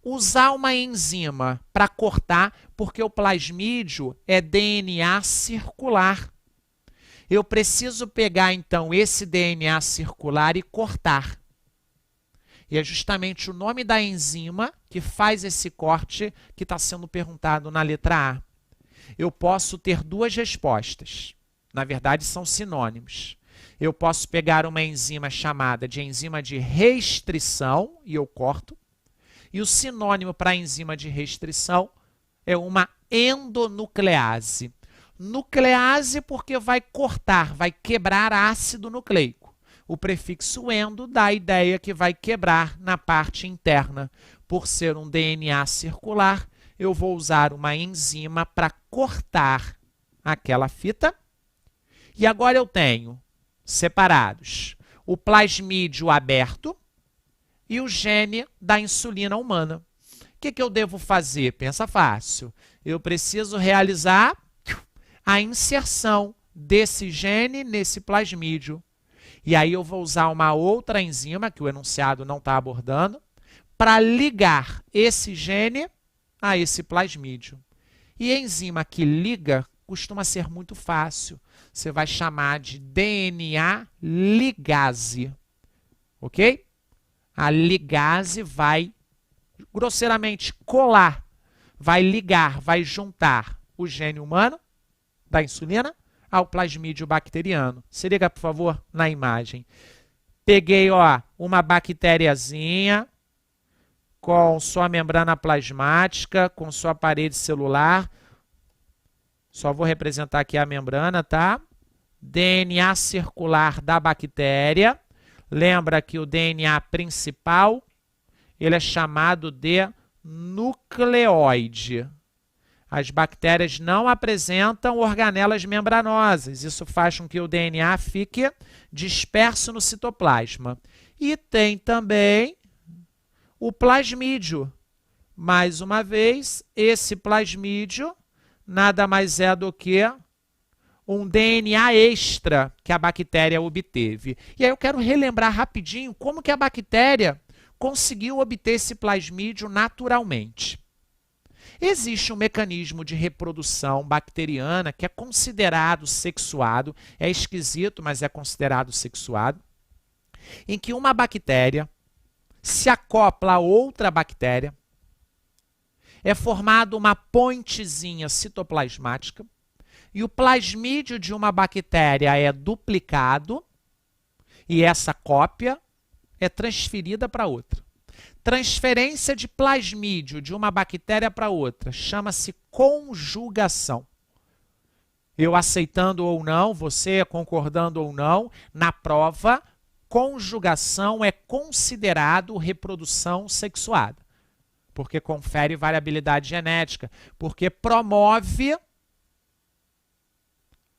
usar uma enzima para cortar, porque o plasmídio é DNA circular. Eu preciso pegar, então, esse DNA circular e cortar. E é justamente o nome da enzima que faz esse corte que está sendo perguntado na letra A. Eu posso ter duas respostas. Na verdade, são sinônimos. Eu posso pegar uma enzima chamada de enzima de restrição, e eu corto. E o sinônimo para a enzima de restrição é uma endonuclease. Nuclease porque vai cortar, vai quebrar ácido nucleico. O prefixo endo dá a ideia que vai quebrar na parte interna. Por ser um DNA circular, eu vou usar uma enzima para cortar aquela fita. E agora eu tenho separados o plasmídio aberto e o gene da insulina humana. O que eu devo fazer? Pensa fácil. Eu preciso realizar a inserção desse gene nesse plasmídio. E aí eu vou usar uma outra enzima, que o enunciado não está abordando, para ligar esse gene a esse plasmídio. E a enzima que liga costuma ser muito fácil. Você vai chamar de DNA ligase. Ok? A ligase vai, grosseiramente, colar, vai ligar, vai juntar o gene humano da insulina ao plasmídio bacteriano. Se liga, por favor, na imagem. Peguei, ó, uma bactériazinha com sua membrana plasmática, com sua parede celular. Só vou representar aqui a membrana, tá? DNA circular da bactéria. Lembra que o DNA principal, ele é chamado de nucleoide. As bactérias não apresentam organelas membranosas. Isso faz com que o DNA fique disperso no citoplasma. E tem também o plasmídio. Mais uma vez, esse plasmídio nada mais é do que um DNA extra que a bactéria obteve. E aí eu quero relembrar rapidinho como que a bactéria conseguiu obter esse plasmídio naturalmente. Existe um mecanismo de reprodução bacteriana que é considerado sexuado, é esquisito, mas é considerado sexuado, em que uma bactéria se acopla a outra bactéria, é formada uma pontezinha citoplasmática, e o plasmídio de uma bactéria é duplicado, e essa cópia é transferida para outra. Transferência de plasmídio de uma bactéria para outra chama-se conjugação. Eu aceitando ou não, você concordando ou não, na prova, conjugação é considerado reprodução sexuada, porque confere variabilidade genética, porque promove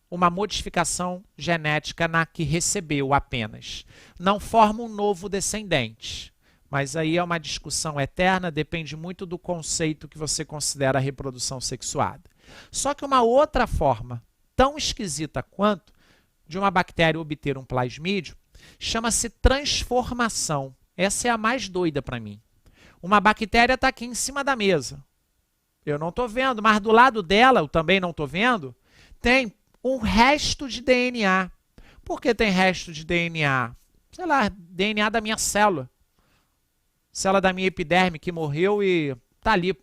uma modificação genética na que recebeu apenas. Não forma um novo descendente. Mas aí é uma discussão eterna, depende muito do conceito que você considera a reprodução sexuada. Só que uma outra forma, tão esquisita quanto, de uma bactéria obter um plasmídio, chama-se transformação. Essa é a mais doida para mim. Uma bactéria está aqui em cima da mesa. Eu não estou vendo, mas do lado dela, eu também não estou vendo, tem um resto de DNA. Por que tem resto de DNA? Sei lá, DNA da minha célula. Célula da minha epiderme que morreu e está ali.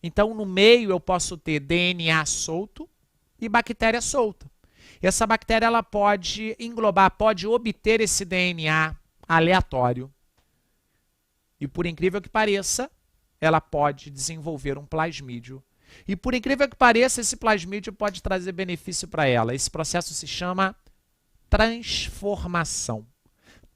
Então, no meio eu posso ter DNA solto e bactéria solta. E essa bactéria ela pode englobar, pode obter esse DNA aleatório. E por incrível que pareça, ela pode desenvolver um plasmídio. E por incrível que pareça, esse plasmídio pode trazer benefício para ela. Esse processo se chama transformação.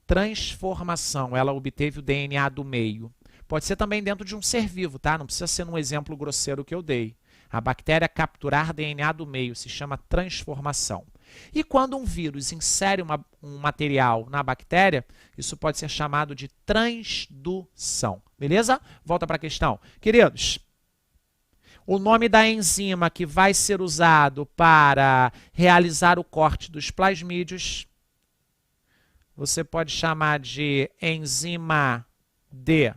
Transformação, ela obteve o DNA do meio. Pode ser também dentro de um ser vivo, tá? Não precisa ser num exemplo grosseiro que eu dei. A bactéria capturar DNA do meio se chama transformação. E quando um vírus insere um material na bactéria, isso pode ser chamado de transdução. Beleza? Volta para a questão. Queridos, o nome da enzima que vai ser usado para realizar o corte dos plasmídios, você pode chamar de enzima de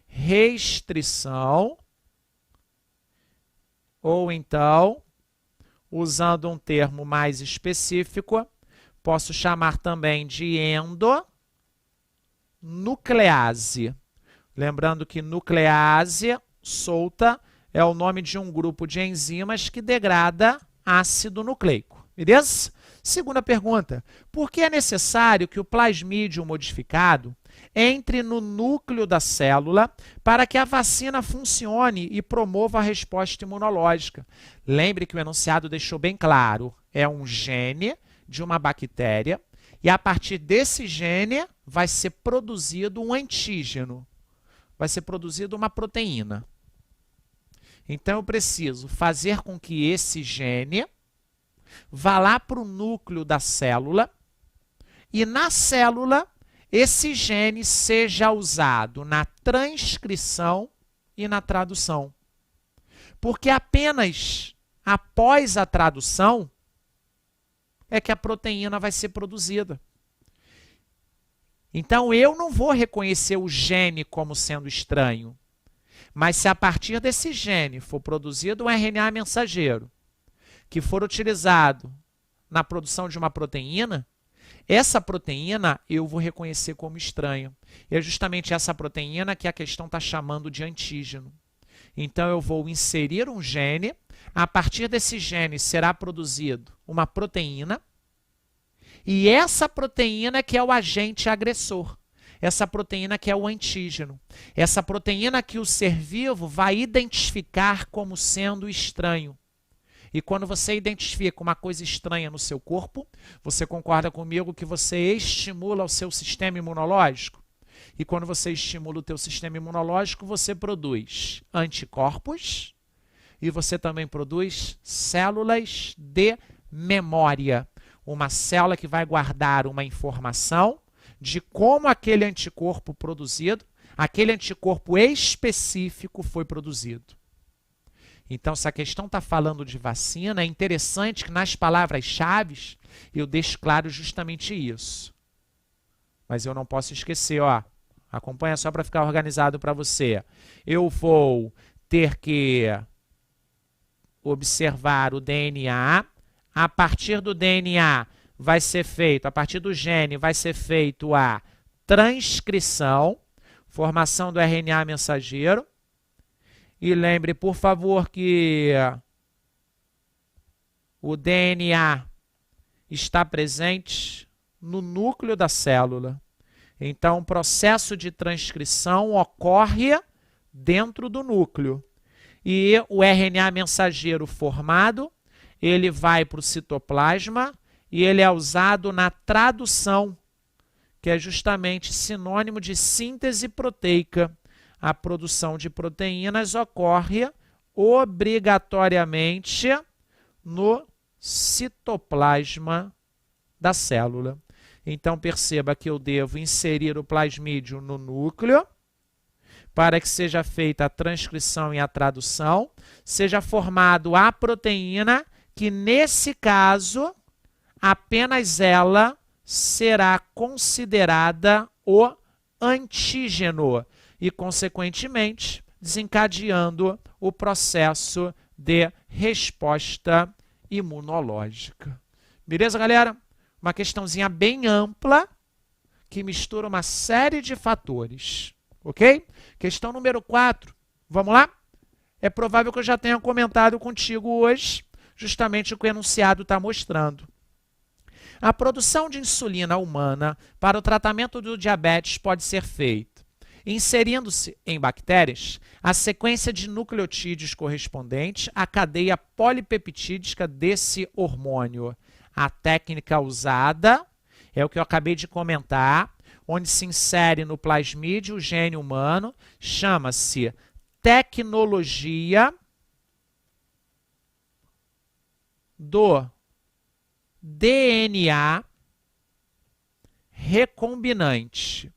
restrição, ou então, usando um termo mais específico, posso chamar também de endonuclease. Lembrando que nuclease solta é o nome de um grupo de enzimas que degrada ácido nucleico. Beleza? Segunda pergunta. Por que é necessário que o plasmídio modificado entre no núcleo da célula para que a vacina funcione e promova a resposta imunológica? Lembre que o enunciado deixou bem claro. É um gene de uma bactéria E a partir desse gene vai ser produzido um antígeno. Vai ser produzida uma proteína. Então, eu preciso fazer com que esse gene vá lá para o núcleo da célula e na célula esse gene seja usado na transcrição e na tradução. Porque apenas após a tradução é que a proteína vai ser produzida. Então, eu não vou reconhecer o gene como sendo estranho. Mas se a partir desse gene for produzido um RNA mensageiro, que for utilizado na produção de uma proteína, essa proteína eu vou reconhecer como estranha. E é justamente essa proteína que a questão está chamando de antígeno. Então, eu vou inserir um gene, a partir desse gene será produzido uma proteína, e essa proteína que é o agente agressor. Essa proteína que é o antígeno. Essa proteína que o ser vivo vai identificar como sendo estranho. E quando você identifica uma coisa estranha no seu corpo, você concorda comigo que você estimula o seu sistema imunológico? E quando você estimula o teu sistema imunológico, você produz anticorpos e você também produz células de memória. Uma célula que vai guardar uma informação de como aquele anticorpo produzido, aquele anticorpo específico foi produzido. Então, se a questão está falando de vacina, é interessante que nas palavras-chave eu deixe claro justamente isso. Mas eu não posso esquecer, ó, acompanha só para ficar organizado para você. Eu vou ter que observar o DNA, a partir do DNA vai ser feito, a partir do gene vai ser feito a transcrição, formação do RNA mensageiro. E lembre, por favor, que o DNA está presente no núcleo da célula. Então, o processo de transcrição ocorre dentro do núcleo. E o RNA mensageiro formado, ele vai para o citoplasma e ele é usado na tradução, que é justamente sinônimo de síntese proteica. A produção de proteínas ocorre obrigatoriamente no citoplasma da célula. Então, perceba que eu devo inserir o plasmídio no núcleo para que seja feita a transcrição e a tradução, seja formado a proteína, que nesse caso, apenas ela será considerada o antígeno e, consequentemente, desencadeando o processo de resposta imunológica. Beleza, galera? Uma questãozinha bem ampla que mistura uma série de fatores, ok? Questão número 4. Vamos lá? É provável que eu já tenha comentado contigo hoje justamente o que o enunciado está mostrando. A produção de insulina humana para o tratamento do diabetes pode ser feita inserindo-se em bactérias a sequência de nucleotídeos correspondente à cadeia polipeptídica desse hormônio. A técnica usada é o que eu acabei de comentar, onde se insere no plasmídio o gene humano, chama-se tecnologia do DNA recombinante.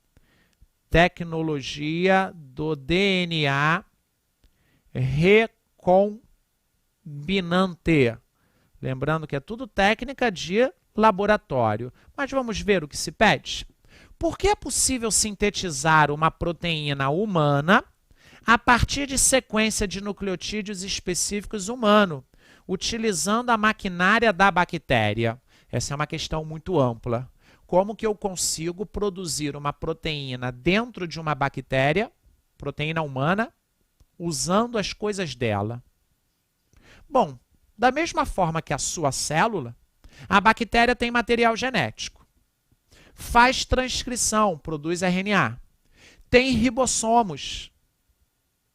Tecnologia do DNA recombinante. Lembrando que é tudo técnica de laboratório. Mas vamos ver o que se pede. Por que é possível sintetizar uma proteína humana a partir de sequência de nucleotídeos específicos humanos, utilizando a maquinária da bactéria? Essa é uma questão muito ampla. Como que eu consigo produzir uma proteína dentro de uma bactéria, proteína humana, usando as coisas dela? Bom, da mesma forma que a sua célula, a bactéria tem material genético. Faz transcrição, produz RNA. Tem ribossomos,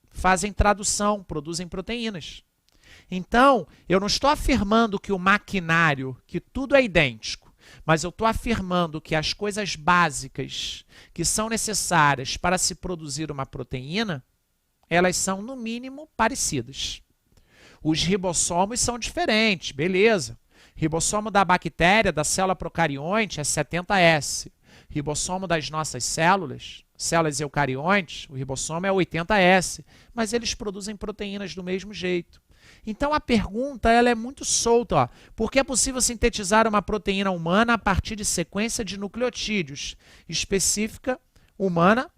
fazem tradução, produzem proteínas. Então, eu não estou afirmando que o maquinário, que tudo é idêntico, mas eu estou afirmando que as coisas básicas que são necessárias para se produzir uma proteína, elas são, no mínimo, parecidas. Os ribossomos são diferentes, beleza. Ribossomo da bactéria, da célula procarionte, é 70S. Ribossomo das nossas células, células eucariontes, o ribossomo é 80S. Mas eles produzem proteínas do mesmo jeito. Então a pergunta ela é muito solta. Ó. Por que é possível sintetizar uma proteína humana a partir de sequência de nucleotídeos específica humana,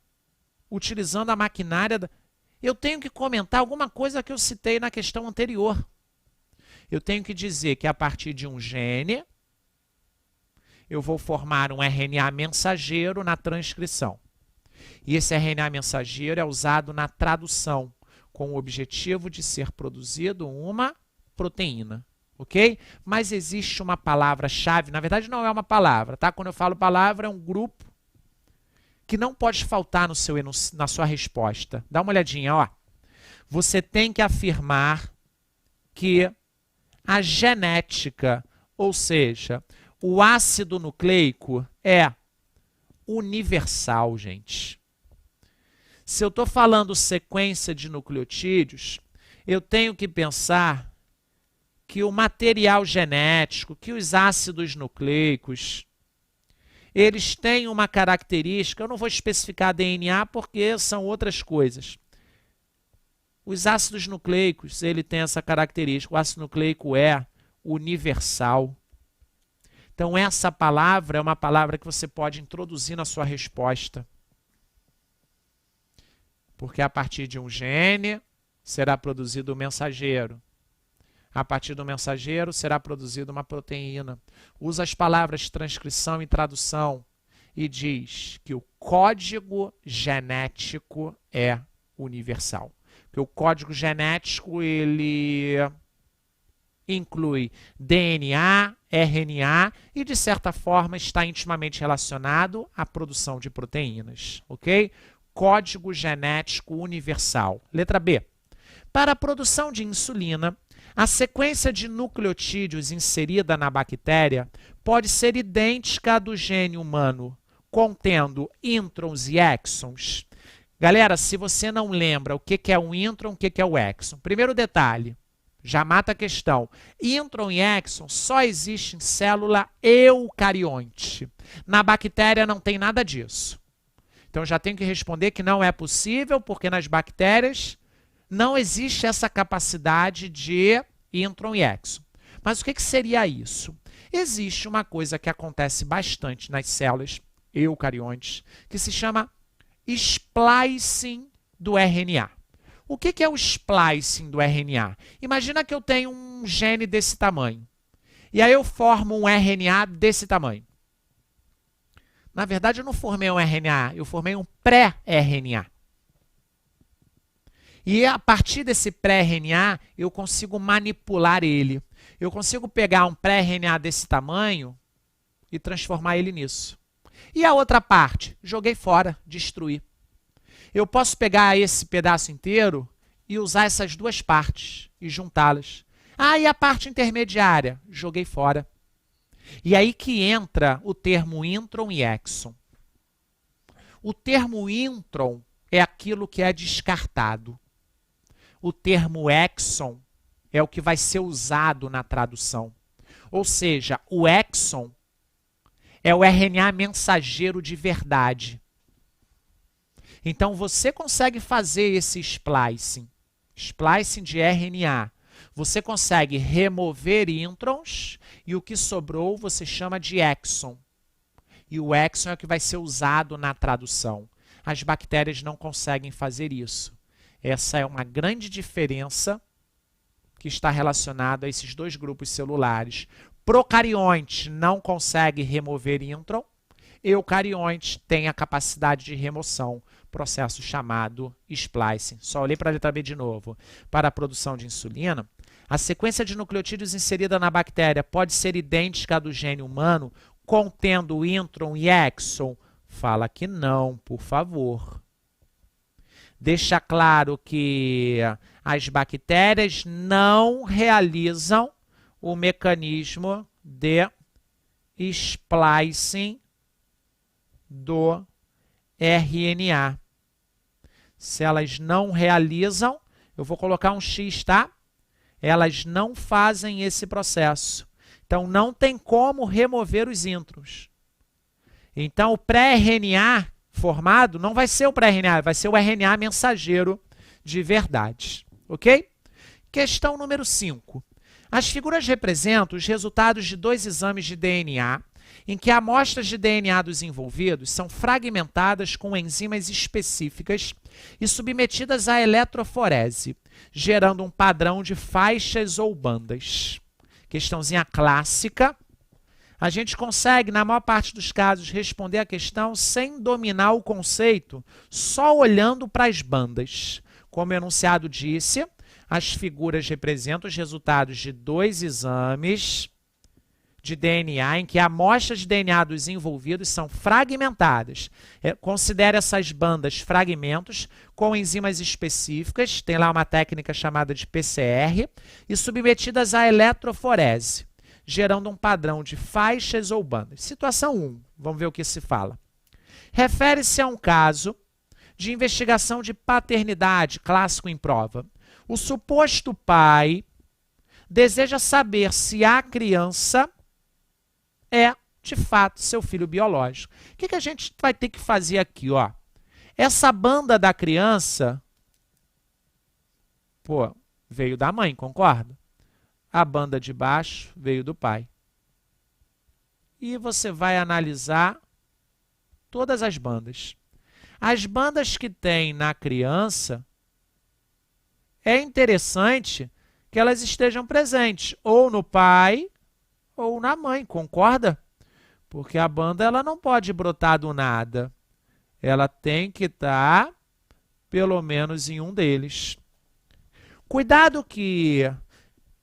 utilizando a maquinária da... Eu tenho que comentar alguma coisa que eu citei na questão anterior. Eu tenho que dizer que a partir de um gene, eu vou formar um RNA mensageiro na transcrição. E esse RNA mensageiro é usado na tradução, com o objetivo de ser produzido uma proteína, ok? Mas existe uma palavra-chave, na verdade não é uma palavra, tá? Quando eu falo palavra é um grupo que não pode faltar no na sua resposta. Dá uma olhadinha, ó. Você tem que afirmar que a genética, ou seja, o ácido nucleico é universal, gente. Se eu estou falando sequência de nucleotídeos, eu tenho que pensar que o material genético, que os ácidos nucleicos, eles têm uma característica, eu não vou especificar DNA porque são outras coisas. Os ácidos nucleicos, ele tem essa característica, o ácido nucleico é universal. Então essa palavra é uma palavra que você pode introduzir na sua resposta. Porque a partir de um gene será produzido um mensageiro. A partir do mensageiro será produzida uma proteína. Usa as palavras transcrição e tradução e diz que o código genético é universal. Porque o código genético ele inclui DNA, RNA e, de certa forma, está intimamente relacionado à produção de proteínas. Ok? Código genético universal. Letra B. Para a produção de insulina, a sequência de nucleotídeos inserida na bactéria pode ser idêntica à do gene humano, contendo introns e exons. Galera, se você não lembra o que é um intron, o que é o exon, primeiro detalhe, já mata a questão. Intron e exon só existem em célula eucarionte. Na bactéria não tem nada disso. Então já tenho que responder que não é possível, porque nas bactérias não existe essa capacidade de intron e exon. Mas o que seria isso? Existe uma coisa que acontece bastante nas células eucariontes, que se chama splicing do RNA. O que é o splicing do RNA? Imagina que eu tenho um gene desse tamanho. E aí eu formo um RNA desse tamanho. Na verdade, eu não formei um RNA, eu formei um pré-RNA. E a partir desse pré-RNA, eu consigo manipular ele. Eu consigo pegar um pré-RNA desse tamanho e transformar ele nisso. E a outra parte? Joguei fora, destruí. Eu posso pegar esse pedaço inteiro e usar essas duas partes e juntá-las. Ah, e a parte intermediária? Joguei fora. E aí que entra o termo intron e exon. O termo intron é aquilo que é descartado. O termo exon é o que vai ser usado na tradução. Ou seja, o exon é o RNA mensageiro de verdade. Então, você consegue fazer esse splicing de RNA. Você consegue remover introns e o que sobrou você chama de exon. E o exon é o que vai ser usado na tradução. As bactérias não conseguem fazer isso. Essa é uma grande diferença que está relacionada a esses dois grupos celulares. Procariontes não consegue remover intron. Eucariontes têm a capacidade de remoção, processo chamado splicing. Só olhei para a letra B de novo. Para a produção de insulina, a sequência de nucleotídeos inserida na bactéria pode ser idêntica à do gene humano, contendo intron e exon? Fala que não, por favor. Deixa claro que as bactérias não realizam o mecanismo de splicing do RNA. Se elas não realizam, eu vou colocar um X, tá? Elas não fazem esse processo. Então, não tem como remover os introns. Então, o pré-RNA formado não vai ser o pré-RNA, vai ser o RNA mensageiro de verdade. Ok? Questão número 5. As figuras representam os resultados de 2 exames de DNA, em que amostras de DNA dos envolvidos são fragmentadas com enzimas específicas e submetidas à eletroforese, gerando um padrão de faixas ou bandas. Questãozinha clássica. A gente consegue, na maior parte dos casos, responder a questão sem dominar o conceito, só olhando para as bandas. Como o enunciado disse, as figuras representam os resultados de 2 exames de DNA em que amostras de DNA dos envolvidos são fragmentadas. Considere essas bandas fragmentos com enzimas específicas, tem lá uma técnica chamada de PCR, e submetidas à eletroforese, gerando um padrão de faixas ou bandas. Situação 1, vamos ver o que se fala. Refere-se a um caso de investigação de paternidade, clássico em prova. O suposto pai deseja saber se a criança é, de fato, seu filho biológico. O que a gente vai ter que fazer aqui, ó? Essa banda da criança, pô, veio da mãe, concorda? A banda de baixo veio do pai. E você vai analisar todas as bandas. As bandas que tem na criança, é interessante que elas estejam presentes ou no pai ou na mãe, concorda? Porque a banda ela não pode brotar do nada. Ela tem que estar pelo menos em um deles. Cuidado que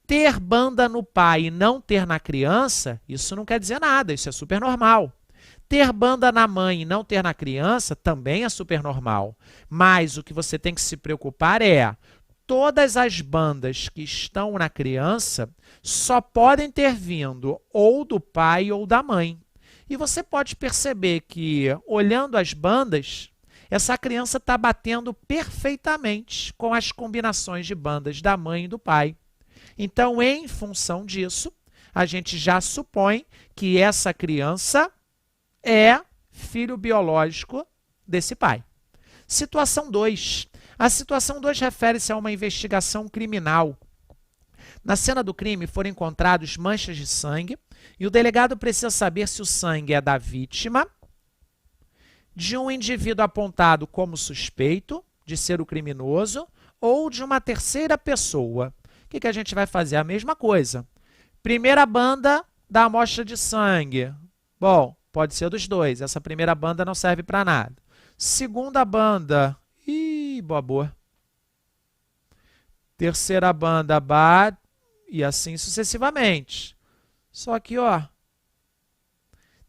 ter banda no pai e não ter na criança, isso não quer dizer nada, isso é super normal. Ter banda na mãe e não ter na criança também é super normal. Mas o que você tem que se preocupar é todas as bandas que estão na criança só podem ter vindo ou do pai ou da mãe. E você pode perceber que, olhando as bandas, essa criança está batendo perfeitamente com as combinações de bandas da mãe e do pai. Então, em função disso, a gente já supõe que essa criança é filho biológico desse pai. Situação 2. A situação 2 refere-se a uma investigação criminal. Na cena do crime foram encontrados manchas de sangue e o delegado precisa saber se o sangue é da vítima, de um indivíduo apontado como suspeito de ser o criminoso ou de uma terceira pessoa. O que a gente vai fazer? A mesma coisa. Primeira banda da amostra de sangue. Bom, pode ser dos dois. Essa primeira banda não serve para nada. Segunda banda. Ih, boa. Terceira banda, e assim sucessivamente. Só que, ó,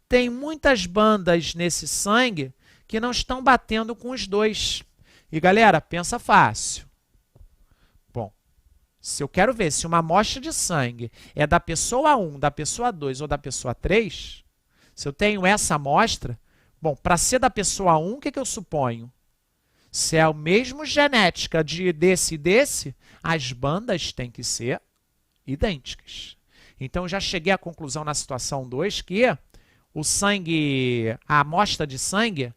tem muitas bandas nesse sangue que não estão batendo com os dois. E, galera, pensa fácil. Bom, se eu quero ver se uma amostra de sangue é da pessoa 1, da pessoa 2 ou da pessoa 3, se eu tenho essa amostra, bom, para ser da pessoa 1, o que eu suponho? Se é a mesma genética desse e desse, as bandas têm que ser idênticas. Então, já cheguei à conclusão na situação 2 que o sangue, a amostra de sangue,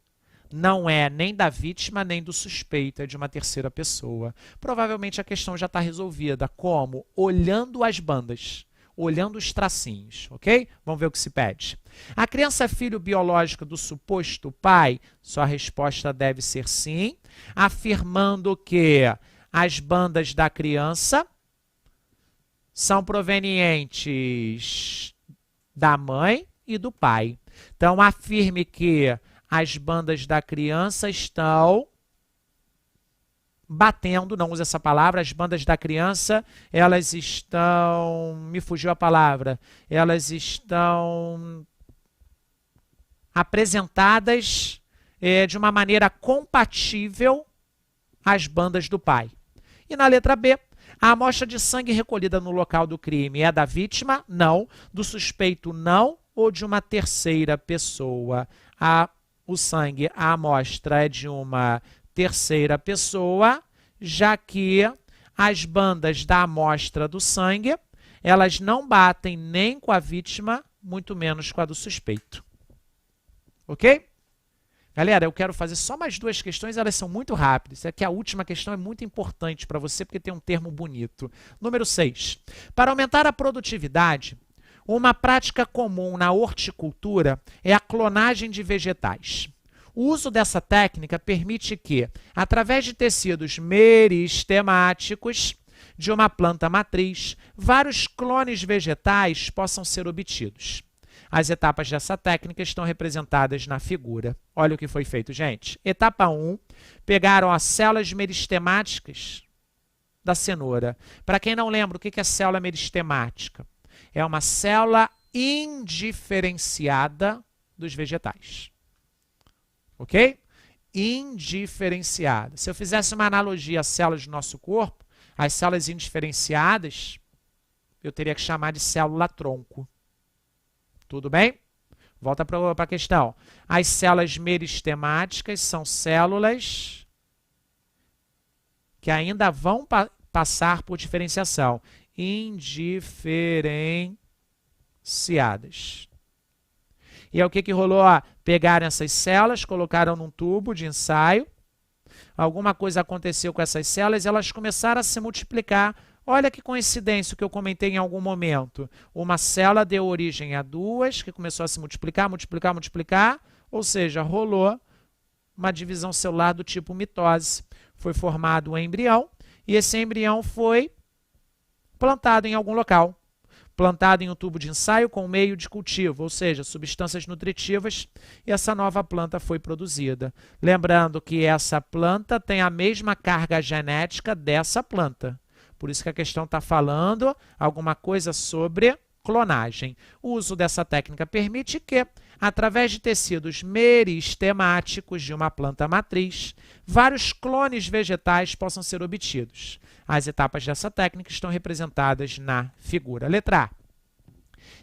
não é nem da vítima nem do suspeito, é de uma terceira pessoa. Provavelmente a questão já está resolvida. Como? Olhando as bandas, olhando os tracinhos, ok? Vamos ver o que se pede. A criança é filho biológico do suposto pai? Sua resposta deve ser sim, afirmando que as bandas da criança são provenientes da mãe e do pai. Então, afirme que as bandas da criança estão batendo, não usa essa palavra, as bandas da criança, elas estão, me fugiu a palavra, elas estão apresentadas de uma maneira compatível às bandas do pai. E na letra B, a amostra de sangue recolhida no local do crime é da vítima? Não. Do suspeito? Não. ou de uma terceira pessoa? O sangue, a amostra é de uma terceira pessoa, já que as bandas da amostra do sangue, elas não batem nem com a vítima, muito menos com a do suspeito. Ok? Galera, eu quero fazer só mais duas questões, elas são muito rápidas. É que a última questão é muito importante para você, porque tem um termo bonito. Número 6. Para aumentar a produtividade, uma prática comum na horticultura é a clonagem de vegetais. O uso dessa técnica permite que, através de tecidos meristemáticos de uma planta matriz, vários clones vegetais possam ser obtidos. As etapas dessa técnica estão representadas na figura. Olha o que foi feito, gente. Etapa 1, pegaram as células meristemáticas da cenoura. Para quem não lembra, o que é célula meristemática? É uma célula indiferenciada dos vegetais. Ok? Indiferenciada. Se eu fizesse uma analogia às células do nosso corpo, as células indiferenciadas, eu teria que chamar de célula-tronco. Tudo bem? Volta para a questão. As células meristemáticas são células que ainda vão passar por diferenciação. Indiferenciadas. E aí o que rolou? Pegaram essas células, colocaram num tubo de ensaio. Alguma coisa aconteceu com essas células e elas começaram a se multiplicar. Olha que coincidência que eu comentei em algum momento. Uma célula deu origem a duas, que começou a se multiplicar, multiplicar, multiplicar. Ou seja, rolou uma divisão celular do tipo mitose. Foi formado um embrião e esse embrião foi plantado em algum local. Plantado em um tubo de ensaio com meio de cultivo, ou seja, substâncias nutritivas, e essa nova planta foi produzida. Lembrando que essa planta tem a mesma carga genética dessa planta. Por isso que a questão está falando alguma coisa sobre clonagem. O uso dessa técnica permite que, através de tecidos meristemáticos de uma planta matriz, vários clones vegetais possam ser obtidos. As etapas dessa técnica estão representadas na figura. Letra A.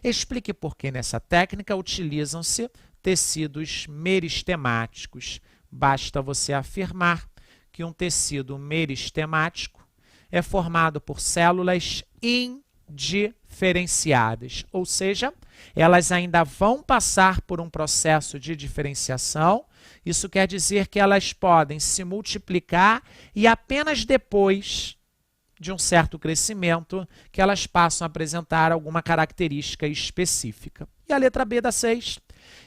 Explique por que nessa técnica utilizam-se tecidos meristemáticos. Basta você afirmar que um tecido meristemático é formado por células indiferenciadas, ou seja, elas ainda vão passar por um processo de diferenciação. Isso quer dizer que elas podem se multiplicar e apenas depois de um certo crescimento que elas passam a apresentar alguma característica específica. E a letra B da 6.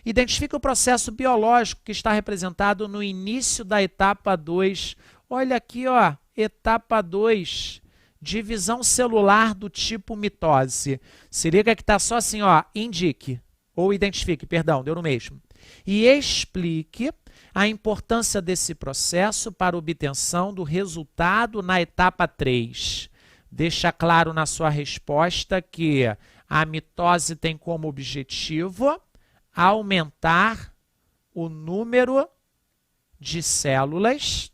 Identifica o processo biológico que está representado no início da etapa 2. Olha aqui, ó, etapa 2, divisão celular do tipo mitose. Se liga que está só assim, ó, indique, ou identifique, perdão, deu no mesmo. E explique a importância desse processo para a obtenção do resultado na etapa 3. Deixa claro na sua resposta que a mitose tem como objetivo aumentar o número de células.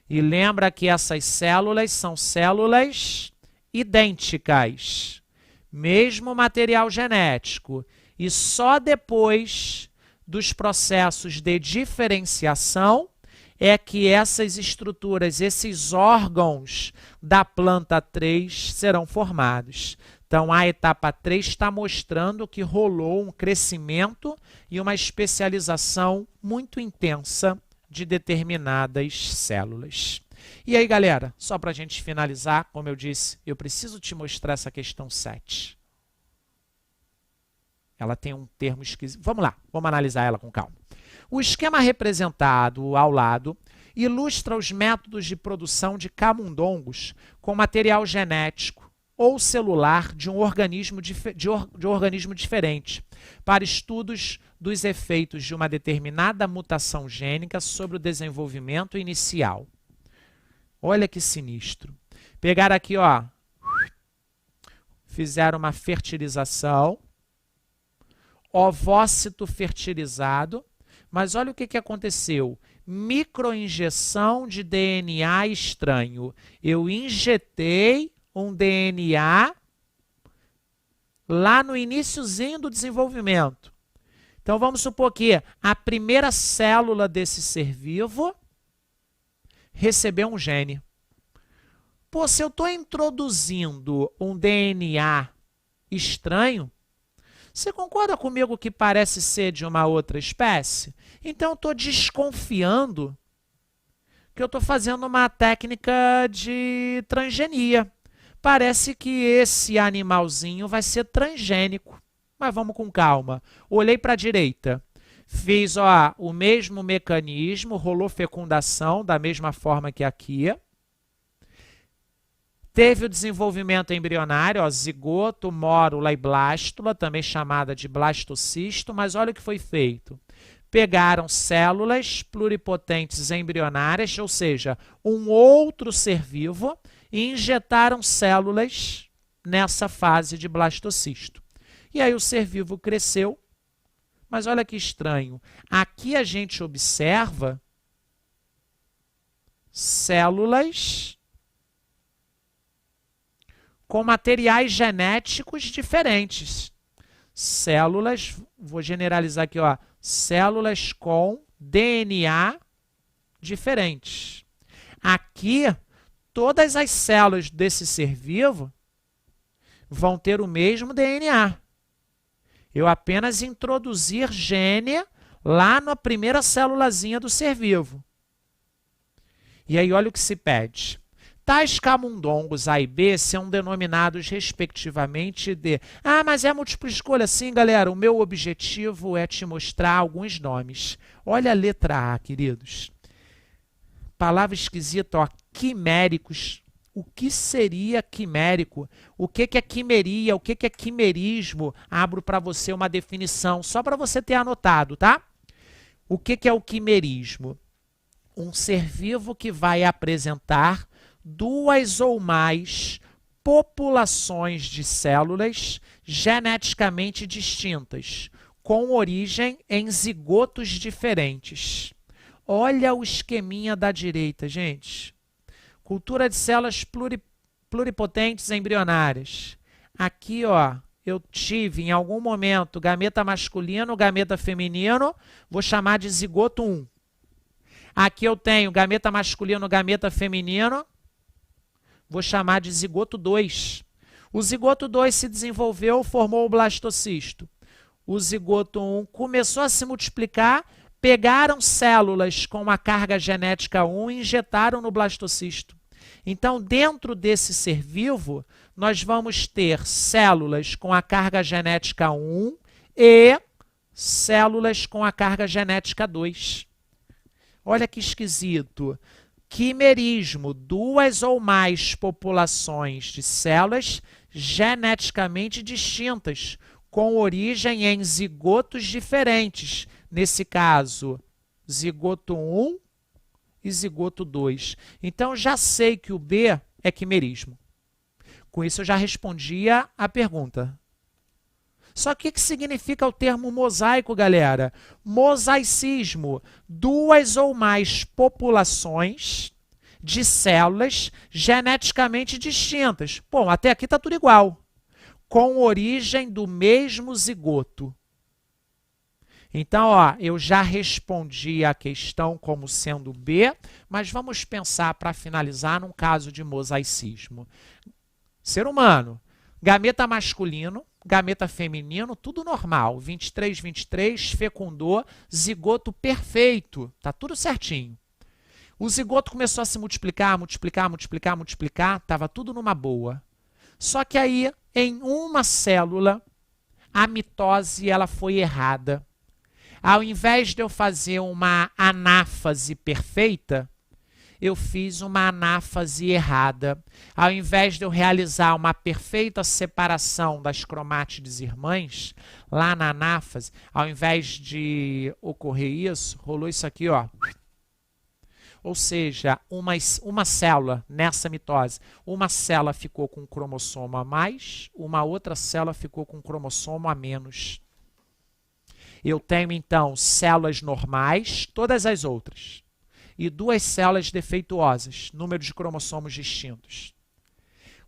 E lembra que essas células são células idênticas, mesmo material genético, e só depois dos processos de diferenciação é que essas estruturas, esses órgãos da planta 3 serão formados. Então, a etapa 3 está mostrando que rolou um crescimento e uma especialização muito intensa de determinadas células. E aí, galera, só para a gente finalizar, como eu disse, eu preciso te mostrar essa questão 7. Ela tem um termo esquisito. Vamos lá, vamos analisar ela com calma. O esquema representado ao lado ilustra os métodos de produção de camundongos com material genético ou celular de um organismo, organismo diferente, para estudos dos efeitos de uma determinada mutação gênica sobre o desenvolvimento inicial. Olha que sinistro. Pegaram aqui, ó, fizeram uma fertilização, ovócito fertilizado, mas olha o que aconteceu. Microinjeção de DNA estranho. Eu injetei um DNA lá no iniciozinho do desenvolvimento. Então, vamos supor que a primeira célula desse ser vivo recebeu um gene. Pô, se eu estou introduzindo um DNA estranho, você concorda comigo que parece ser de uma outra espécie? Então, eu estou desconfiando que eu estou fazendo uma técnica de transgenia. Parece que esse animalzinho vai ser transgênico. Mas vamos com calma. Olhei para a direita. Fiz o mesmo mecanismo, rolou fecundação da mesma forma que aqui. Teve o desenvolvimento embrionário, zigoto, mórula e blástula, também chamada de blastocisto, mas olha o que foi feito. Pegaram células pluripotentes embrionárias, ou seja, um outro ser vivo, e injetaram células nessa fase de blastocisto. E aí o ser vivo cresceu, mas olha que estranho. Aqui a gente observa células com materiais genéticos diferentes. Células, vou generalizar aqui, células com DNA diferentes. Aqui, todas as células desse ser vivo vão ter o mesmo DNA. Eu apenas introduzir gene lá na primeira célulazinha do ser vivo. E aí olha o que se pede. Tais camundongos A e B são denominados respectivamente de... mas é múltipla escolha. Sim, galera, o meu objetivo é te mostrar alguns nomes. Olha a letra A, queridos. Palavra esquisita, quiméricos. O que seria quimérico? O que é quimeria? O que é quimerismo? Abro para você uma definição, só para você ter anotado, tá? O que é o quimerismo? Um ser vivo que vai apresentar duas ou mais populações de células geneticamente distintas, com origem em zigotos diferentes. Olha o esqueminha da direita, gente. Cultura de células pluripotentes embrionárias. Aqui, eu tive em algum momento gameta masculino, gameta feminino, vou chamar de zigoto 1. Aqui eu tenho gameta masculino, gameta feminino, vou chamar de zigoto 2. O zigoto 2 se desenvolveu, formou o blastocisto. O zigoto 1 começou a se multiplicar, pegaram células com uma carga genética 1 e injetaram no blastocisto. Então, dentro desse ser vivo, nós vamos ter células com a carga genética 1 e células com a carga genética 2. Olha que esquisito. Quimerismo, duas ou mais populações de células geneticamente distintas, com origem em zigotos diferentes. Nesse caso, zigoto 1 e zigoto 2. Então, já sei que o B é quimerismo. Com isso, eu já respondia a pergunta. Só que o que significa o termo mosaico, galera? Mosaicismo. Duas ou mais populações de células geneticamente distintas. Bom, até aqui está tudo igual. Com origem do mesmo zigoto. Então, eu já respondi a questão como sendo B, mas vamos pensar para finalizar num caso de mosaicismo. Ser humano, gameta masculino, gameta feminino, tudo normal. 23, 23, fecundou, zigoto perfeito, tá tudo certinho. O zigoto começou a se multiplicar, estava tudo numa boa. Só que aí, em uma célula, a mitose ela foi errada. Ao invés de eu fazer uma anáfase perfeita, eu fiz uma anáfase errada. Ao invés de eu realizar uma perfeita separação das cromátides irmãs, lá na anáfase, ao invés de ocorrer isso, rolou isso aqui, Ou seja, uma célula nessa mitose, uma célula ficou com um cromossomo a mais, uma outra célula ficou com um cromossomo a menos. Eu tenho, então, células normais, todas as outras, e duas células defeituosas, número de cromossomos distintos.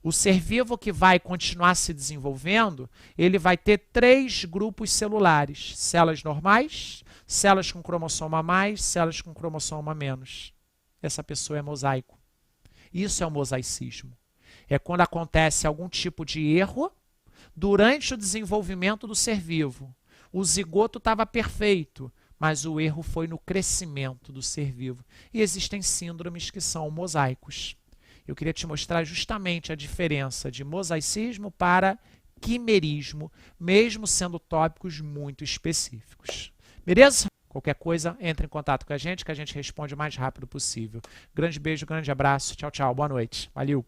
O ser vivo que vai continuar se desenvolvendo, ele vai ter 3 grupos celulares: células normais, células com cromossomo a mais, células com cromossomo a menos. Essa pessoa é mosaico. Isso é o mosaicismo. É quando acontece algum tipo de erro durante o desenvolvimento do ser vivo. O zigoto estava perfeito, mas o erro foi no crescimento do ser vivo. E existem síndromes que são mosaicos. Eu queria te mostrar justamente a diferença de mosaicismo para quimerismo, mesmo sendo tópicos muito específicos. Beleza? Qualquer coisa, entre em contato com a gente que a gente responde o mais rápido possível. Grande beijo, grande abraço. Tchau, tchau. Boa noite. Valeu.